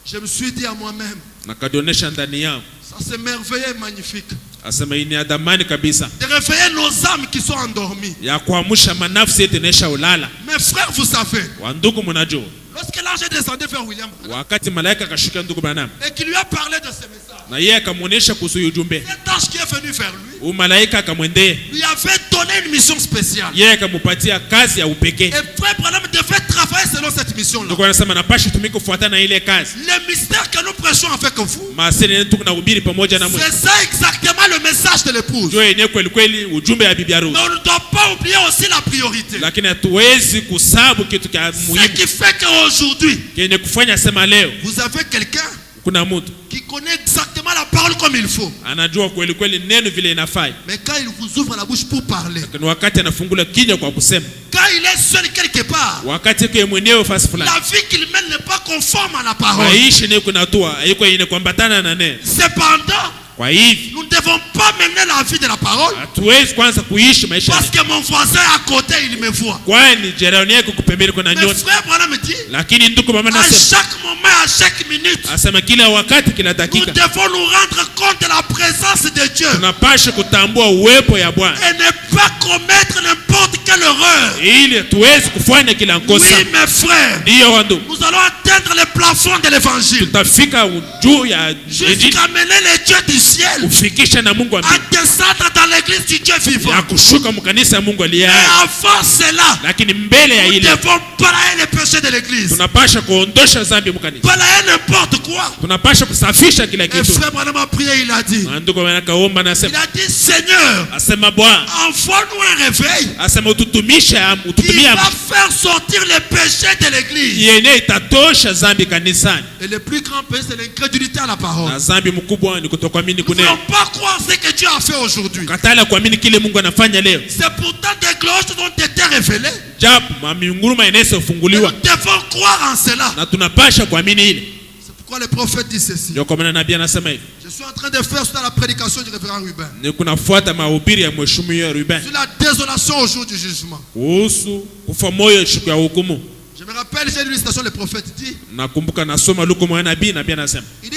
je me suis dit à moi-même, nakadionesha ndani yangu, ça c'est merveilleux et magnifique. Asema hii ni adamani kabisa. De réveiller nos âmes qui sont endormies. Ya kuamsha manafsi yetu inaisha ulala. Mes frères, vous savez. Wandugu mnajua. Lorsque l'ange est descendu vers William Branham, wakati malaika akashuka ndugu Branham, et qui lui a parlé de ce message, na yeye akamuonesha kuhusu ujumbe, cet ange qui est venu vers lui, malaika akamwendea, lui avait donné une mission spéciale. Yeye akamupatia kazi ya upekee. Et Frère Branham devait travailler selon cette mission-là. Ndugu anasema napasha tumike kufuatana na ile kazi. Le mystère que nous prêchons avec vous, maseni yetu tunahubiri pamoja na Mungu, c'est ça exactement le message de l'épouse. Ndio yenyewe kweli kweli ujumbe ya bibi harusi. Mais on ne doit pas oublier aussi la priorité. Lakini hatuwezi kusabu kitu cha muhimu. Ce qui fait qu'aujourd'hui, kenye kufanya sema leo, vous avez quelqu'un kuna mtu qui connaît exactement la parole comme il faut. Anajua kweli kweli neno vile inafai. Mais quand il vous ouvre la bouche pour parler, lakini wakati anafungula kinywa kwa kusema, quand il est seul quelque part, wakati yake mwenyewe fasi fulani, la vie qu'il mène n'est pas conforme à la parole. Aishi ni kuna hatua haiko yenye kuambatana na neno. Cependant, kwa hivi nous ne devons pas mener la vie de la parole. Hatuwezi kwanza kuishi maisha. Parce que mon voisin à côté il me voit. Kwani jirani yako kupembeni kuna nyota. Mais frère Branham me dit, lakini ndugu mama à chaque moment, à chaque minute, asema kila wakati kila dakika, nous devons nous rendre compte de la présence de Dieu. Tunapaswa kutambua uwepo ya Bwana. Et ne pas commettre n'importe quelle erreur. Ili tuwezi kufanya kila kosa. Oui mes frères. Ndio wandugu. Nous allons atteindre le plafond de l'évangile. Tutafika juu ya jusqu'à mener les dieux du ciel. Kufikisha na Mungu à descendre dans l'église du Dieu vivant. Ya kushuka mkanisa Mungu aliye. Et avant cela, lakini mbele ya ile, nous devons balayer les péchés de l'église. tunapasha kuondosha dhambi mkanisa, Pas la n'importe quoi. tunapasha kusafisha kila Et kitu. frère Branham a prié, il a dit. Ndugu wanakaomba Il nasema, a dit, Seigneur, asema Bwana, envoie-nous un réveil asema ututumisha, qui ututumia va faire sortir les péchés de l'église. yenye itatosha dhambi kanisani. Et le plus grand péché, c'est l'incrédulité à la parole. Na dhambi mkubwa ni kutokuamini Nous ne kunena, pouvons pas croire ce que Dieu a fait aujourd'hui. katala kuamini kile Mungu anafanya leo, C'est pourtant des cloches ont été révélées. japo mamiunguruma inaweza Et kufunguliwa, nous devons croire en cela. na tunapasha kuamini ile. C'est pourquoi le prophète dit ceci. Ndio kwa maana nabii anasema hivi, Je suis en train de faire sur la prédication du révérend Ruben. ni kunafuata mahubiri ya mheshimiwa Ruben Sur la désolation au jour du jugement. kuhusu kufa moyo siku ya hukumu. Je me rappelle, j'ai lu une citation, le prophète dit, Nakumbuka nasoma Luka mwa nabii, nabii anasema, il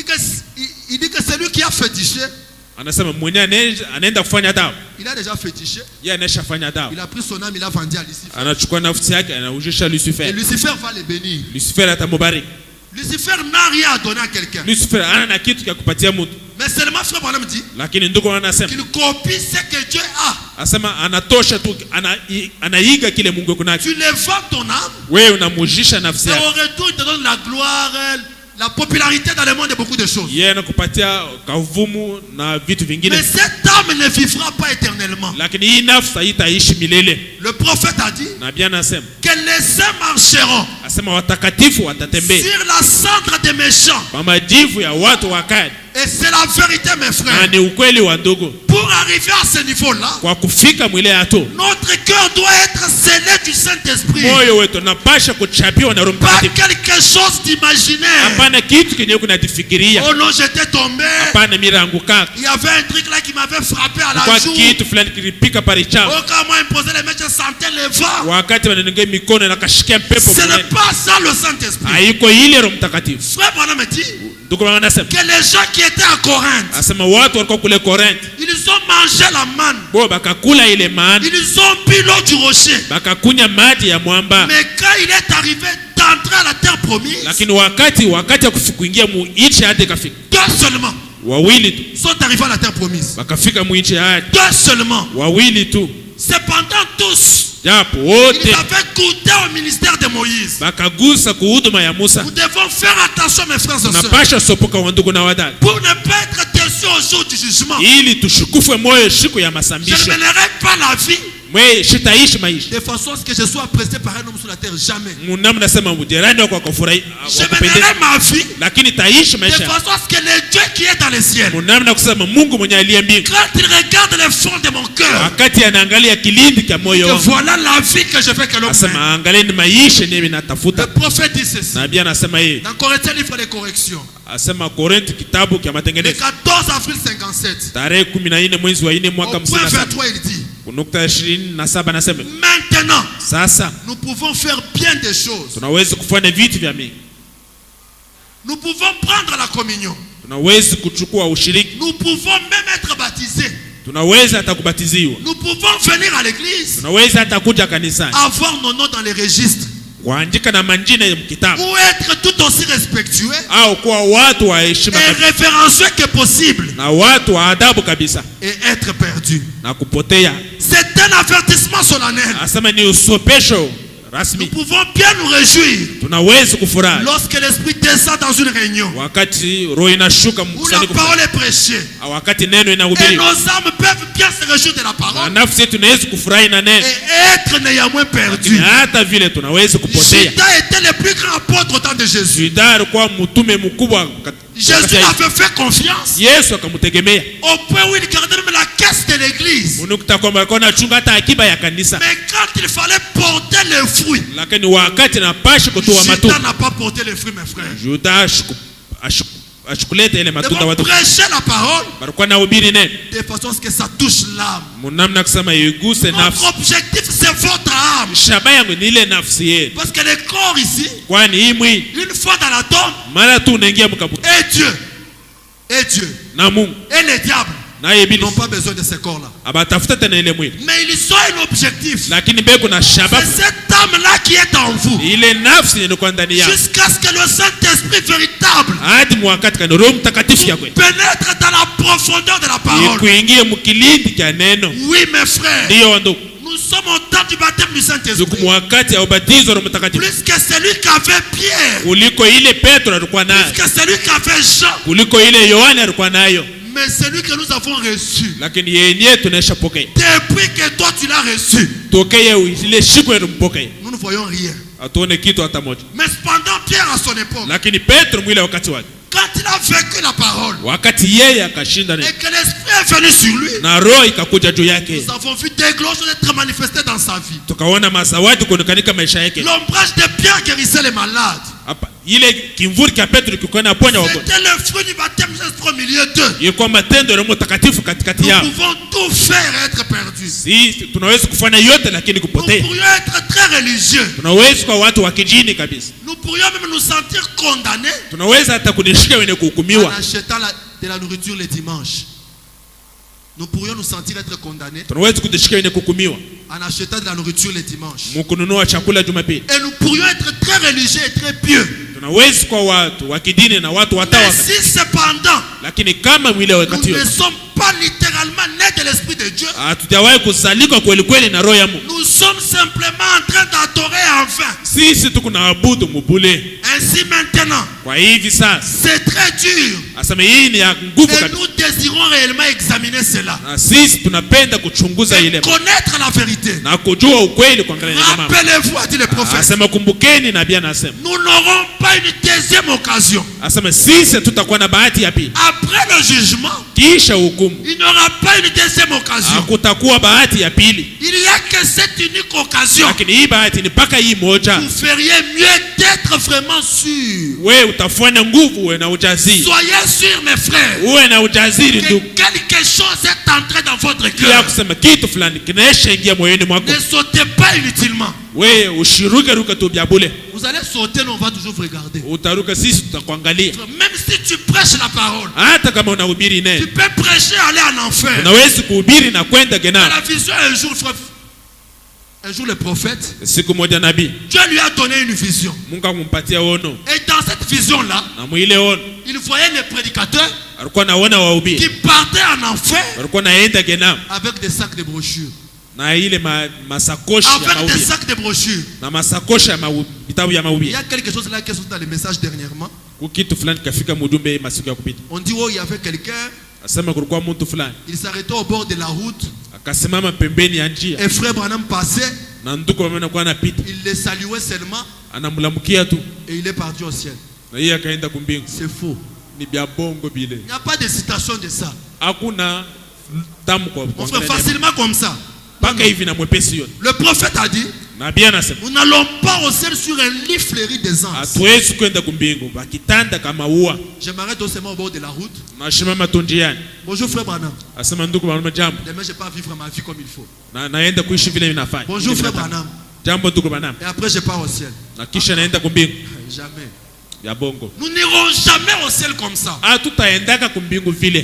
dit que celui qui a fétiché, anasema mwenye anaenda kufanya dawa, il a déjà fétiché, yeye anashafanya dawa, il a pris son âme, il a vendu à Lucifer. anachukua nafsi yake anaujisha Et Lucifer. Lucifer va les bénir. Lucifer atamubariki. Lucifer n'a rien à donner à quelqu'un. Lucifer ana na kitu cha kupatia mtu, Mais seulement frère Branham dit lakini ndugu anasema, qu'il copie ce que Dieu a. asema anatosha tu, anaiga kile Mungu kunacho. Tu les vends ton âme, Wewe unamujisha nafsi et yako, au retour, il te donne la gloire, la popularité dans le monde de beaucoup de choses. yeye anakupatia kavumu na vitu vingine, Mais cette âme ne vivra pas éternellement. lakini hii nafsi haitaishi milele. Le prophète a dit Nabii anasema, que les saints marcheront asema watakatifu watatembea sur la cendre des méchants. kwa majivu ya watu wakali, Et c'est la vérité, mes na frères. ni ukweli wa ndugu. Pour arriver à ce niveau-là, Kwa kufika mwile hatua, notre cœur doit être scellé du Saint-Esprit. moyo wetu unapasha kuchapiwa na Roho Pas Mtakatifu. quelque chose d'imaginaire. Hapana kitu kenye kunajifikiria, Oh non, j'étais tombé. hapana mirangu kaka, Il y avait un truc là qui m'avait frappé à la kwa joue. kitu fulani kilipika pale chao, Oh, quand moi il me posait les mains, je sentais les vents. wakati wananenge mikono na kashikia mpepo Ce fulani. n'est pas ça le Saint-Esprit. Haiko ile Roho Mtakatifu. Frère Branham me dit Ndugu wangu anasema, que les gens qui étaient à Corinthe, asema watu walikuwa kule Korintho, ils ont mangé la manne. bo bakakula ile maana, Ils ont bu l'eau du rocher. bakakunya maji ya mwamba, Mais quand il est arrivé d'entrer à la terre promise, lakini wakati ya kuingia mu nchi hadi kafika deux seulement wawili tu, sont arrivés à la terre promise. bakafika mu nchi hadi Deux seulement. wawili tu, Cependant, tous, japo ils wote avaient goûté au ministère de Moïse. bakagusa kuhuduma ya Musa. Nous devons faire attention, mes frères et sœurs, Tunapasha sopoka wa ndugu na wadada, pour ne pas être déçus au jour du jugement. ili tushukufwe moyo siku ya Je ne masambisho. mènerai pas la vie Mwe shitaishi maisha de façon à ce que je sois apprécié par un homme sur la terre. Jamais. munamu, nasema mjerani wako akufurahi Je mènerai ma vie lakini taishi de maisha façon à ce que le Dieu qui est dans les cieux, munamu na kusema Mungu mwenye aliye mbingu, quand il regarde le fond de mon cœur, wakati anaangalia kilindi cha moyo que wangu, voilà la vie que je veux que l'homme mène. asema angalia ni maisha nini Le natafuta. prophète dit ceci. Nabii anasema yeye, Dans Corinthiens, livre des corrections, asema Korintho kitabu cha le matengenezo 14 avril 57, tarehe 14 mwezi wa 4 mwaka au point 57 23, il dit, nukta 27 nasema maintenant, sasa nous pouvons faire bien des choses. tunaweza kufanya vitu vya mingi, Nous pouvons prendre la communion. tunaweza kuchukua ushiriki, Nous pouvons même être baptisés. tunaweza hata kubatiziwa, Nous pouvons venir à l'église, tunaweza hata kuja kanisani, avoir nos noms dans les registres, kuandika na majina ya kitabu, ou être tout aussi respectueux au kuwa watu wa heshima et kabisa révérencieux que possible, na watu wa adabu kabisa et être perdu. na kupotea. C'est un avertissement solennel. Asema ni usopesho Nous rasmi. pouvons bien nous réjouir Tunaweza kufurahi lorsque l'Esprit descend dans une réunion wakati roho inashuka où la mkusanyiko, parole est prêchée. wakati neno Et inahubiriwa, nos âmes peuvent bien se réjouir de la na parole nafsi yetu inaweza kufurahi na et neno, être néanmoins perdu. na hata vile tunaweza kupotea. Judas était le plus grand apôtre au temps de Jésus. Yuda alikuwa mtume mkubwa Jésus avait fait confiance Yesu akamtegemea, au point où il gardait même la caisse de l'église. unakuta kwamba alikuwa anachunga hata akiba ya kanisa, Mais quand il fallait porter les fruits, lakini wakati napasha kutoa Judas matunda, n'a pas porté les fruits, mes frères. Yuda ashikuleta ile Nous matunda devons watu prêcher la parole walikuwa nahubiri neno de façon à ce que ça touche l'âme. munamna kusema iguse Notre nafsi. objectif, c'est votre âme. Shaba yangu ni ile nafsi yenu, Parce que le corps ici, kwani hii mwili une fois dans la tombe, mara tu unaingia mkaburi et Dieu, na Mungu et les diables naye n'ont ibilisi pas besoin de ce corps-là. abatafuta tena ile mwili, Mais ils ont un objectif. lakini beko na C'est shababu cette âme-là qui est en vous. ile nafsi inakuwa ndani yako, Jusqu'à ce que le Saint-Esprit véritable hadi mwakati kana Roho Mtakatifu ya kweli pénètre dans la profondeur de la parole. kuingia mkilindi cha neno. Oui, mes frères, Ndiyo ndugu, nous sommes au temps temps du baptême du Saint-Esprit, Jukumu wakati ya ubatizo wa mtakatifu. plus que celui qui avait Pierre, Kuliko ile Petro alikuwa nayo. plus que celui qui avait Jean, Kuliko ile Yohana alikuwa nayo. mais celui que nous avons reçu, Lakini yenyewe tunaisha pokea. depuis que toi tu l'as reçu, Tokea ile siku yetu mpokea. nous ne voyons rien. Atuone kitu hata moja. Mais cependant, Pierre à son époque, Lakini Petro mwile wakati wake. quand il a vécu la parole, Wakati yeye akashinda et que l'Esprit est venu sur lui, na roho ikakuja juu yake. nous avons vu des grandes choses être manifestées dans sa vie. Tukaona mazawadi kuonekanika maisha yake. L'ombrage de Pierre guérissait les malades. Hapa ile kimvuri cha Petro kilikuwa inaponya wagonjwa. C'était le fruit du baptême juste au milieu d'eux. Ilikuwa matendo ya Roho Mtakatifu katikati Nous yao. pouvons tout faire et être perdus. Si tunaweza kufanya yote lakini Nous kupotea. pourrions être très religieux. Tunaweza kwa watu wa kijini kabisa. Nous pourrions même nous sentir condamnés Tunaweza hata kunishika wenye en kuhukumiwa. achetant de la nourriture les dimanches. Nous pourrions nous sentir être condamnés Tunaweza kujishika wenye kuhukumiwa. en achetant de la nourriture les dimanches. Mkununua chakula Jumapili. Et nous pourrions être très religieux et très pieux. Tunaweza kwa watu wa kidini na watu Mais watawa. si cependant, Lakini kama mwile nous wakati ne sommes pas littéralement nés de l'Esprit de Dieu, hatujawahi kusalikwa kweli kweli na roho ya Mungu. nous sommes simplement en train d'adorer en vain. Sisi tuko na abudu mubule. Ainsi maintenant, Kwa hivi sasa c'est très dur. asema hii ni ya nguvu Et kabisa. nous désirons réellement examiner cela. Na sisi tunapenda kuchunguza Et ile connaître la vérité. na kujua ukweli kuangalia ile mambo. Rappelez-vous, a dit le prophète, Asema kumbukeni nabii anasema. nous n'aurons pas une deuxième occasion. Asema sisi tutakuwa na bahati ya pili. Après le jugement, Kisha hukumu. il n'y aura pas une deuxième occasion. Hakutakuwa bahati ya pili. Il n'y a que cette unique occasion. Lakini hii bahati ni mpaka hii moja. Vous feriez mieux d'être vraiment sûr. Wewe utafanya nguvu, uwe na ujasiri. Soyez sûrs, mes frères, Uwe na ujasiri que ndugu. quelque chose est entré dans votre Kia cœur. kusema kitu fulani kinaisha ingia moyoni mwako. Ne sautez pas inutilement. Wewe ushiruke ruka tu bya bure. Vous allez sauter, nous on va toujours vous regarder. Utaruka sisi tutakuangalia. Même si tu prêches la parole, Hata kama unahubiri tu neno. peux prêcher aller en enfer. Unaweza kuhubiri na kwenda Dans Gehenna. la vision, un jour le prophète, Siku moja nabii Dieu lui a donné une vision. Mungu akumpatia ono. Et dans cette vision-là, Na mwile ono il voyait les prédicateurs alikuwa naona wahubiri. qui partaient en enfer Walikuwa naenda Gehenna avec des sacs de brochures. na ile masakoshi ya Avec des mahubiri. sacs de brochures. Na masakoshi ya vitabu ya Il mahubiri. y a quelque chose là qui est sorti dans les messages dernièrement. Kitu fulani kafika mjumbe masiku ya kupita. On dit, oh, il y avait quelqu'un, Asema kulikuwa mtu fulani il s'arrêtait au bord de la route. akasimama pembeni ya njia Et frère Branham passait, na ndugu mama anakuwa anapita il les saluait seulement anamlamukia tu et il est parti au ciel. na yeye akaenda kumbingu. C'est faux. Ni bya bongo bile. Il n'y a pas de citation de ça. Hakuna tamko On fait facilement comme ça. paka hivi na mwepesi yote. Le prophète a dit, Nabii anasema nous n'allons pas au ciel sur un lit fleuri des anges. hatuwezi kwenda kumbingu bakitanda kama ua. Je m'arrête doucement au bord de la route. Nashimama tu njiani. Bonjour frère Branham. Asema ndugu mama jambo. Demain je vais pas vivre ma vie comme il faut. Na naenda kuishi vile ninafanya. Bonjour frère Branham. Jambo ndugu Branham. Et après je pars au ciel. Na kisha naenda kumbingu Jamais. ya bongo. Nous n'irons jamais au ciel comme ça. Hatutaendaka kumbingu vile.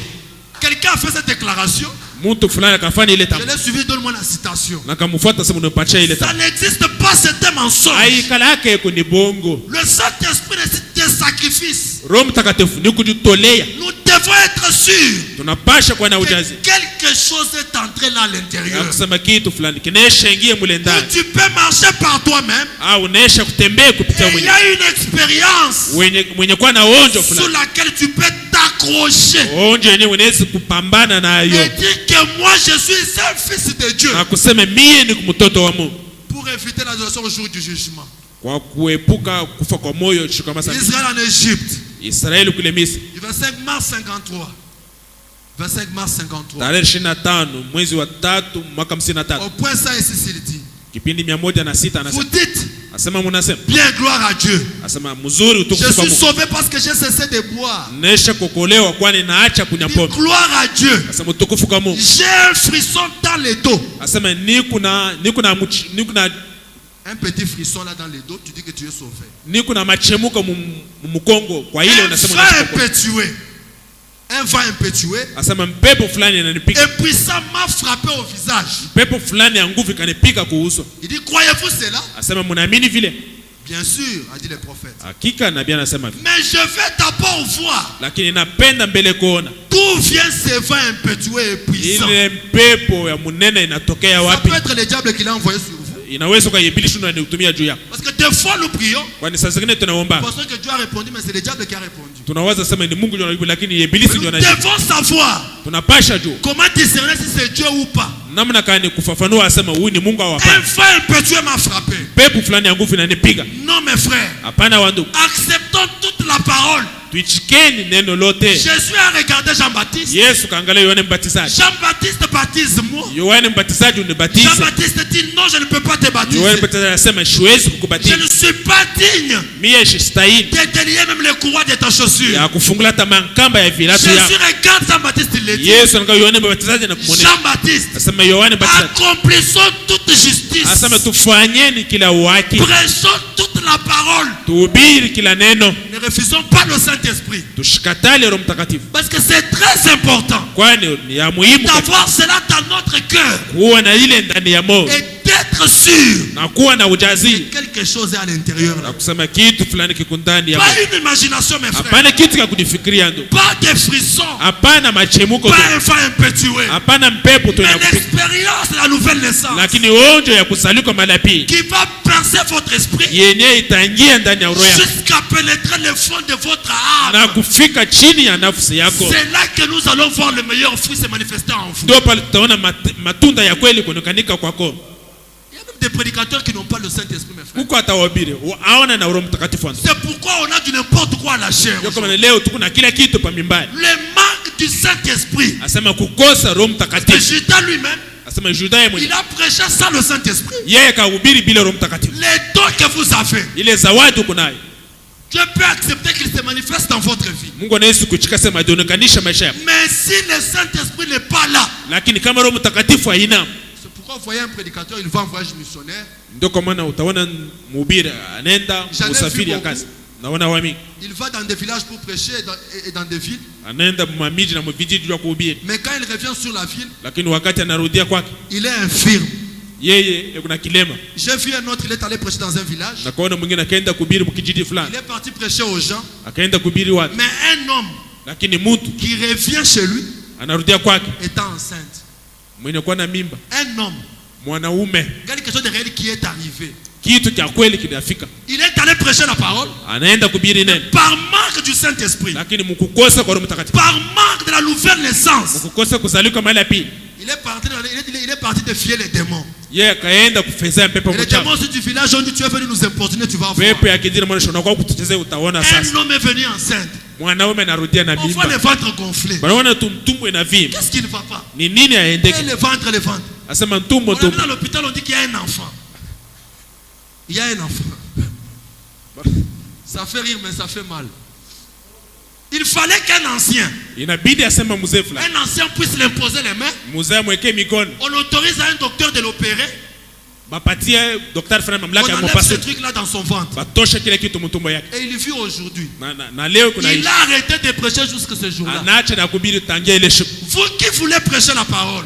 Quelqu'un a fait cette déclaration. Mtu fulani akafanya ile Je tamko. l'ai suivi, donne-moi la citation. Na kamfuata sema unapatia ile Ça tamko. n'existe pas, c'est un mensonge. Aikala yake iko ni bongo. Le Saint-Esprit nécessite des sacrifices. Roho Mtakatifu ni kujitolea. Nous devons être sûrs Tunapasha kuwa na que ujasiri. quelque chose est entré là à Ya l'intérieur. kusema kitu fulani kinaisha ingia mule Où ndani. tu peux marcher par toi-même. Au unaisha kutembea kupitia Et il y mwenye. a une expérience Mwenye kuwa na onjo sur fulani. laquelle tu peux t'accrocher. Onjo yenyewe unaweza kupambana Et nayo. dire que moi je suis un fils de Dieu. Na kusema mie ni mtoto wa Mungu. Pour éviter la douleur au jour du jugement. Kwa kuepuka kufa kwa moyo shikamasa. Israël en Égypte. Israeli kule Misri. Du 25 mars 53. 25 mars 53. Tarehe 25 mwezi wa 3 mwaka 53. Au point ça ici s'il dit. Kipindi 106 Vous anasema. dites, Asema munasema. bien gloire à Dieu. Asema mzuri Je utukufu kwa suis Mungu. sauvé parce que j'ai cessé de boire. Nesha kukolewa kwani naacha kunywa Dis pombe. gloire à Dieu. Asema utukufu kwa Mungu. J'ai un frisson dans les dos. Asema niko na Un petit frisson là dans les dos, tu dis que tu es sauvé. niko na machemuko mkongo kwa ile Un unasema vent unashika. impétueux. Un vent impétueux. Asema mpepo fulani ananipiga. Et puis ça m'a frappé au visage. Pepo fulani ya nguvu ikanipiga kuuso. Il dit, croyez-vous cela? Asema mnaamini vile? Bien sûr, a dit le prophète. Hakika nabii anasema vile. Mais je vais d'abord voir Lakini napenda mbele kuona d'où vient ce vent impétueux et puissant. ile mpepo ya munene inatokea Ça wapi? peut être le diable qui l'a envoyé sur vous. inaweza ukaibilisha na nitumia juu yako. Parce que des fois nous prions. Kwani sasa zingine tunaomba. Pensons que Dieu a répondu mais c'est le diable qui a répondu. Tunawaza sema ni Mungu ndio anajibu lakini ibilisi ndio anajibu. Nous devons savoir. Tunapasha juu. Comment discerner si c'est Dieu ou pas. Namna gani kufafanua asema huyu ni Mungu au hapana. Un frère impétueux m'a frappé. Pepo fulani ya nguvu inanipiga. Non mes frères. Hapana wandugu. Acceptons toute la parole. Tuichikeni neno lote. Jésus a regardé Jean-Baptiste. Yesu kaangalia Yohane Mbatizaji. Jean-Baptiste baptise-moi. Yohane Mbatizaji unibatize. Jean-Baptiste dit non, je ne peux pas te baptiser. Yohane Mbatizaji anasema siwezi kukubatiza. Je ne suis pas digne. Mie sistahili. De délier même les courroies de ta chaussure. Ya kufungula tamankamba ya viatu yako. Jésus regarde Jean-Baptiste, il le dit. Yesu anaangalia Yohane Mbatizaji na kumuonesha. Jean-Baptiste. Anasema Yohane Mbatizaji. Accomplissons toute justice. Anasema tufanyeni kila uhaki. Prêchons toute la parole. Tuhubiri kila neno. Ne refusons pas le Saint-Esprit. Tushikatale Roho Mtakatifu. Parce que c'est très important. Kwani ni ya muhimu d'avoir cela dans notre cœur. Kuwa na ile ndani ya moyo. Et d'être sûr. Na kuwa na ujasiri. Quelque chose est à l'intérieur là. Na kusema kitu fulani kiko ndani ya moyo. Pas une imagination mes frères. Hapana kitu cha kujifikiria ndo. Pas des frissons. Hapana machemuko. Pas un vent impétueux. Hapana mpepo tu inakupiga. Mais l'expérience de la nouvelle naissance. Lakini onjo ya kuzaliwa mara pili. Qui va percer votre esprit. Yenye itaingia ndani ya roho yako. Jusqu'à pénétrer le fond de votre âme. Na kufika chini ya nafsi yako. C'est là que nous allons voir le meilleur fruit se manifester en vous. Ndio pale tutaona matunda ya kweli kuonekanika kwako. Il y a même des prédicateurs qui n'ont pas le Saint-Esprit mes frères. Huko atawahubiri haona na Roho Mtakatifu. C'est pourquoi on a du n'importe quoi à la chair. Ndio kama leo tuko na kila kitu pa mimbani. Le manque du Saint-Esprit. Asema kukosa Roho Mtakatifu. Judas lui-même. Asema Judas yeye mwenyewe. Il a prêché sans le Saint-Esprit. Yeye kahubiri bila Roho Mtakatifu. Les dons que vous avez. Ile zawadi uko nayo. Dieu peut accepter qu'il se manifeste dans votre vie. Mungu anaweza kuchika sema adonekanisha maisha yako. Mais si le Saint-Esprit n'est pas là. Lakini kama Roho Mtakatifu haina. C'est pourquoi vous voyez un prédicateur, il va en voyage missionnaire. Ndio kwa maana utaona mhubiri anaenda usafiri ya kazi. Naona wami. Il va dans des villages pour prêcher et dans des villes. Anaenda mamiji na mvijiji kwa kuhubiri. Mais quand il revient sur la ville, lakini wakati anarudia kwake, il est infirme. Yeye kuna kilema. J'ai vu un autre, il est allé prêcher dans un village. Na kaona mwingine akaenda kuhubiri mkijiji fulani. Il est parti prêcher aux gens. Akaenda kuhubiri watu. Mais un homme lakini mtu qui revient chez lui anarudia kwake étant enceinte. Mwenye kuwa na mimba. Un homme. Mwanaume. Quelque chose de réel qui est arrivé. Kitu cha kweli kinafika. Il est allé prêcher la parole. Anaenda kuhubiri neno. Par manque du Saint-Esprit. Lakini mkukosa kwa Roho Mtakatifu. Par manque de la nouvelle naissance. Mkukosa kuzaliwa mara ya pili. Il est parti défier les démons. Yeye akaenda kufezea pepo mchafu. Les démons du village ont dit tu es venu nous importuner, tu vas voir. Pepo ya kijiji mwana shona kwa kutuchezea utaona sasa. Un homme est venu enceinte. Mwanaume anarudia na mimba. On voit le ventre gonflé. Banaona tumtumbo inavimba. Qu'est-ce qui ne va pas? Ni nini aendeke? Le ventre, le ventre. Asema tumbo tumbo. Dans l'hôpital on dit qu'il y a un enfant. Il y a un enfant. Ça fait rire mais ça fait mal. Il fallait qu'un ancien, inabidi asema mzee fulani, un ancien puisse l'imposer les mains. Mzee mweke mikono. On autorise à un docteur de l'opérer. Bapatie docteur fulani mamlaka ya kupasulia. On enlève ce truc là dans son ventre. Batosha kile kitu mtumbo yake. Et il vit aujourd'hui. Na leo kuna il a arrêté de prêcher jusqu'à ce jour-là. Anaacha na kuhubiri tangia ile siku. Vous qui voulez prêcher la parole.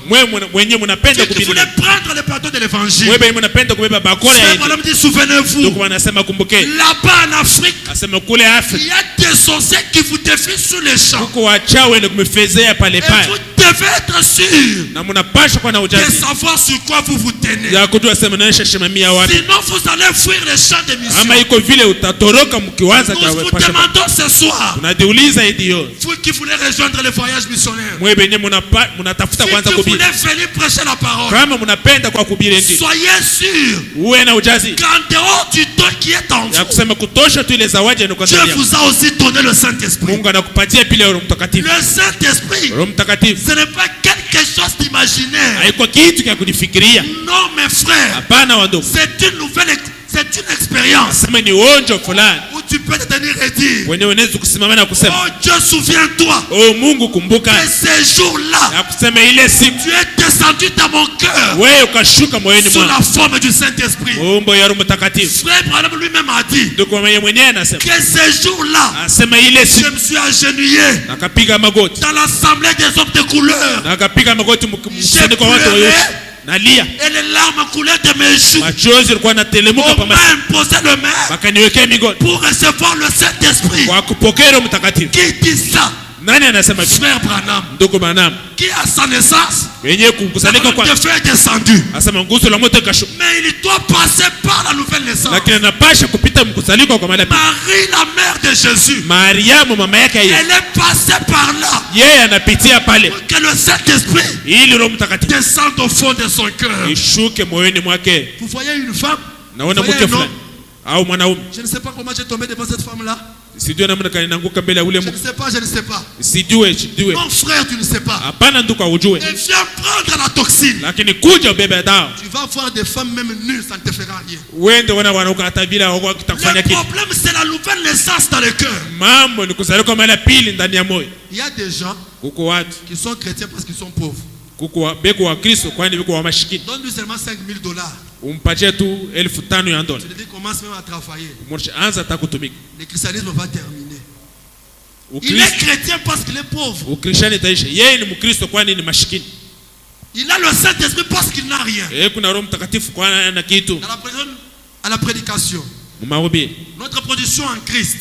Mwenye mnapenda kuhubiri. Vous voulez prendre le plateau de l'évangile. Wewe mnapenda kubeba bakora ya Injili. Madame dit souvenez-vous. Donc wanasema kumbukeni. Là-bas en Afrique. Asema kule Afrika. Il y a des sorciers qui vous défient sur les champs. Huko wachawi na kumfezea pale pale. Vous devez être sûr. Na mnapaswa kuwa na ujasiri. De savoir sur quoi vous vous tenez. Ya kujua sema naisha shimamia wapi. Sinon vous allez fuir les champs de mission. Ama iko vile utatoroka mkiwaza kwa pasha. Nous vous demandons ce soir. Tunadiuliza idio. Vous qui voulez rejoindre le voyage missionnaire. Mwe benye mnatafuta kwanza kuhubiri. Si vous voulez venir prêcher la parole. Kama mnapenda kwa kuhubiri injili. Soyez sûr. Uwe na ujasiri. Qu'en dehors du don qui est en vous. Ya kusema kutosha tu ile zawadi ino kwa Dieu vous a aussi donné le Saint-Esprit. Mungu anakupatia pile Roho Mtakatifu. Le Saint-Esprit. Roho Mtakatifu. Ce n'est pas quelque chose d'imaginaire. Haiko kitu cha kujifikiria. Non mes frères. Hapana wandugu. C'est une nouvelle expérience. Sema ni uonjo fulani. Où tu peux te tenir et dire. Wewe unaweza kusimama na kusema. Oh Dieu souviens-toi. Oh Mungu kumbuka. Que ces jours-là. Na kusema ile siku. Tu es descendu dans mon cœur. Wewe ukashuka moyoni mwangu. Sous la forme du Saint-Esprit. Umbo ya Roho Mtakatifu. Frère Branham lui-même a dit. Ndio kwa mwenyewe anasema. Que ces jours-là. Asema ile siku. Je me suis agenouillé. Nakapiga magoti. Dans l'assemblée des hommes de couleur. Nakapiga magoti mkusanyiko kwa watu wote. Nalia. Et les larmes coulaient de mes joues. Machozi yalikuwa yanatelemuka pa macho. On m'a imposé le main. Bakaniwekea migoni. Pour recevoir le Saint-Esprit. Kwa kupokea Roho Mtakatifu. Qui dit ça? Nani anasema Frère Branham. Ndugu Branham. Qui à sa naissance Yenye kukusanyika kwa le feu est descendu. asema nguzo la moto kashuka. Mais il doit passer par la nouvelle naissance. Lakini anapasha kupita mkusanyiko kwa mara. Marie la mère de Jésus. Mariamu mama yake yeye. Elle est passée par là. Yeye anapitia pale. Que le Saint-Esprit Ili Roho Mtakatifu descende au fond de son cœur. ishuke moyoni mwake. Vous voyez une femme? Naona mke fulani au mwanaume. Je ne sais pas comment j'ai tombé devant cette femme là. Sijui namna gani naanguka mbele ya ule Je mke. ne sais pas, je ne sais pas. Sijui. Mon frère, tu ne sais pas. Hapana ndugu ujue. Et viens prendre la toxine. Lakini kuja ubebe dawa. Tu vas voir des femmes même nues, ça ne te fera rien. Uende wanauka hata bila wao kitakufanya Le kitu. problème c'est la nouvelle naissance dans le cœur. Mambo ni kuzaliwa mara pili ndani ya moyo. Il y a des gens Kuko watu qui sont chrétiens parce qu'ils sont pauvres. kuko beko wa Kristo kwani beko wa mashikini. Donne-lui seulement $5,000. Umpatie tu 5,000 ya dola. Tu lui dis commence même à travailler. Mwisho anza atakutumika. Le christianisme va terminer. Il Ukristo est chrétien parce qu'il est pauvre. Ukristiani taisha. Yeye ni Mkristo kwani ni mashikini. Il a le Saint-Esprit parce qu'il n'a rien. Kuna Roho Mtakatifu kwani ana kitu. À la prédication. Mahubiri. Notre position en Christ.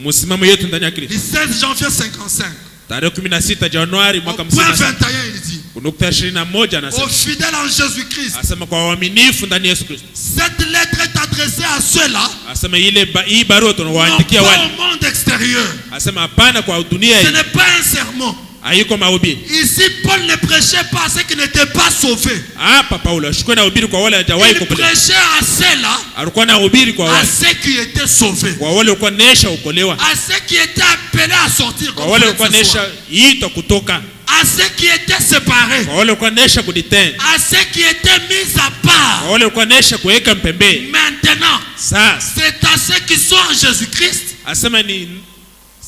Msimamo yetu ndani ya Kristo. Le 16 janvier 55. Tarehe 16 Januari mwaka 21 il dit. Nukta 21 anasema. Aux fidèles en Jésus-Christ. Asema kwa waaminifu ndani ya Yesu Kristo. Cette lettre est adressée à ceux-là. Asema hii barua tunawaandikia wale. Au monde extérieur. Asema hapana kwa dunia hii. Ce n'est pas un sermon. Haiko mahubiri. Ici Paul ne prêchait pas à ceux qui n'étaient pas sauvés. Hapa Paulo ashukua na hubiri kwa wale hawajawahi kuokolewa. Il prêchait à ceux-là. Alikuwa na hubiri kwa wale. À ceux qui étaient sauvés. Kwa wale walikuwa nesha ukolewa. À ceux qui étaient appelés à sortir. Kwa wale walikuwa nesha ito kutoka. À ceux qui étaient séparés. Kwa wale walikuwa nesha kuditen. À ceux qui étaient mis à part. Kwa wale walikuwa nesha kuweka mpembeni. Maintenant, Sasa c'est à ceux qui sont en Jésus-Christ. asema ni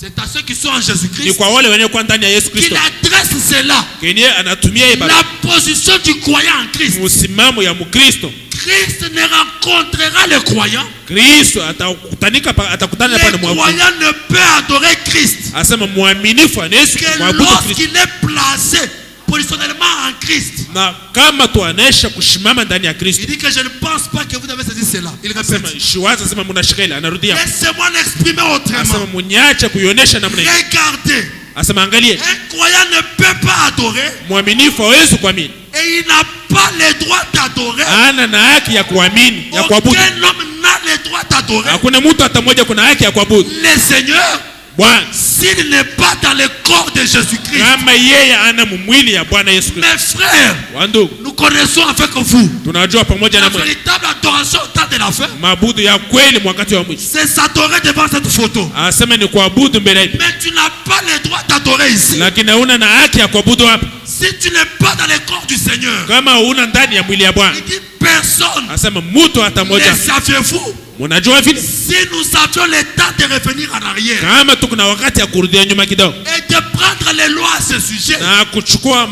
C'est à ceux qui sont en Jésus-Christ kwa wale wenye kwa ndani ya Yesu qu'il Kristo. adresse cela. Kenye anatumia hii La position du croyant en Christ. msimamo ya Mkristo. Christ ne rencontrera les croyants. Kristo atakutana hapa na Le croyant ne peut adorer Christ asema muaminifu anaweza que kumwabudu Kristo. lorsqu'il est placé positionnellement en Christ. Na kama tuanesha kushimama ndani ya Kristo. Il dit que je ne pense pas que vous avez saisi cela. Il répète. Shiwaza sema mnashikela anarudia. Laissez-moi l'exprimer autrement. Asema munyacha kuionesha namna hiyo. Regardez. Asema angalie. Un croyant ne peut pas adorer. Muaminifu hawezi kuamini. Et il n'a pas le droit d'adorer. Ana na haki ya kuamini, ya kuabudu. Aucun homme n'a le droit d'adorer. Hakuna mtu hata mmoja kuna haki ya kuabudu. Le Seigneur, Bwana, s'il n'est pas dans le corps de Jésus-Christ. kama yeye ana mwili ya Bwana Yesu Kristo. Mes frères, Wandugu, nous connaissons avec vous tunajua pamoja la na mwe. véritable adoration au temps de la fin. Mabudu ya kweli wakati wa mwisho. C'est s'adorer devant cette photo. Asema ni kuabudu mbele yake. Mais tu n'as pas le droit d'adorer ici. Lakini huna na haki ya kuabudu hapa. Si tu n'es pas dans le corps du Seigneur. Kama huna ndani ya mwili ya Bwana. Il dit personne. Asema mtu hata mmoja. Ne saviez-vous? Mnajua vile? Si nous avions le temps de revenir en arrière. Kama tuko na wakati ya kurudia nyuma kidogo. Et de prendre les lois à ce sujet. Na kuchukua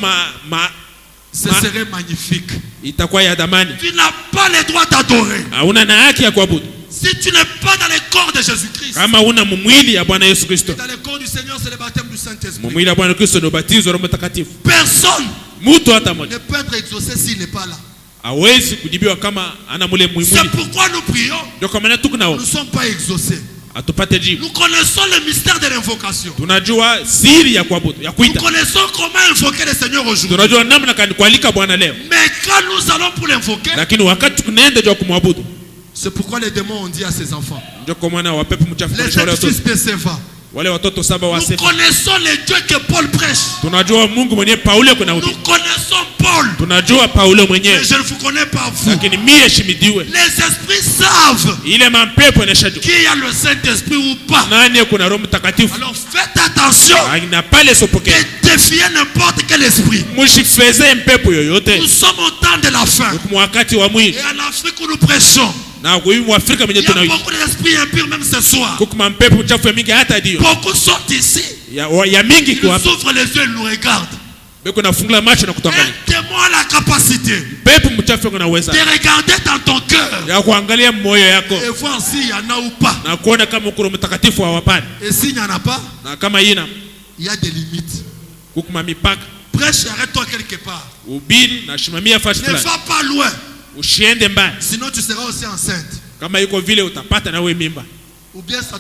ce serait magnifique. Itakuwa ya damani. Tu n'as pas le droit d'adorer. Hauna na haki ya kuabudu. Si tu n'es pas dans le corps de Jésus-Christ. Kama una mwili ya Bwana Yesu Kristo. Dans le corps du Seigneur, c'est le baptême du Saint-Esprit. Mwili ya Bwana Kristo ndio batizo Roho Mtakatifu. Personne Mtu hata mmoja ne peut être exaucé s'il n'est pas là. hawezi kujibiwa kama ana mule mwili. C'est pourquoi nous prions. Ndio kwa maana tuko nao. Nous ne sommes pas exaucés. Atupate jibu. Nous connaissons le mystère de l'invocation. Tunajua siri ya kuabudu, ya Nous kuita. connaissons comment invoquer le Seigneur aujourd'hui. Tunajua namna gani kualika Bwana leo. Mais quand nous allons pour l'invoquer, Lakini wakati tunaenda juu kumwabudu. c'est pourquoi les démons ont dit à ses enfants. Ndio kwa maana wapepo mchafu Les wale watoto. fils de Séva. Wale watoto saba wa Nous Sefa. connaissons le Dieu que Paul prêche. Tunajua Mungu mwenyewe Paulo kuna Nous hubiri. connaissons Paul. Tunajua Paulo mwenyewe. Mais je ne vous connais pas vous. Lakini mie shimidiwe. Les esprits savent Ile mapepo yanashajua. qu'il y a le Saint-Esprit ou pas. Nani kuna Roho Mtakatifu? Alors faites attention Haina pale sopoke. de défier n'importe quel esprit. Mshifeze mpepo yoyote. Nous sommes au temps de la fin. Kwa wakati wa mwisho. Et en Afrique où nous prêchons, Na kwa hiyo Afrika mwenyewe il y a tunaishi. beaucoup d'esprits impurs même ce soir. Kwa mpepo mchafu ya mingi hata ndio. Beaucoup sont ici. Ya mingi Ils kwa nous ouvrent les yeux, ils nous regardent. beko nafungula macho na Un kutangalia. démon a la capacité Pepo mchafu kuna uwezo. de regarder dans ton cœur Ya kuangalia moyo yako et voir s'il y en a ou pas. na kuona kama uko mtakatifu au hapana. Et s'il n'y en a pas, Na kama yina il y a des limites. kukuma mipaka. Prêche, arrête-toi quelque part. Ubiri na shimamia fashi Ne fulani. va pas loin. Usiende mbali. Sinon tu seras aussi enceinte. Kama iko vile utapata na wewe mimba. Ou bien Satan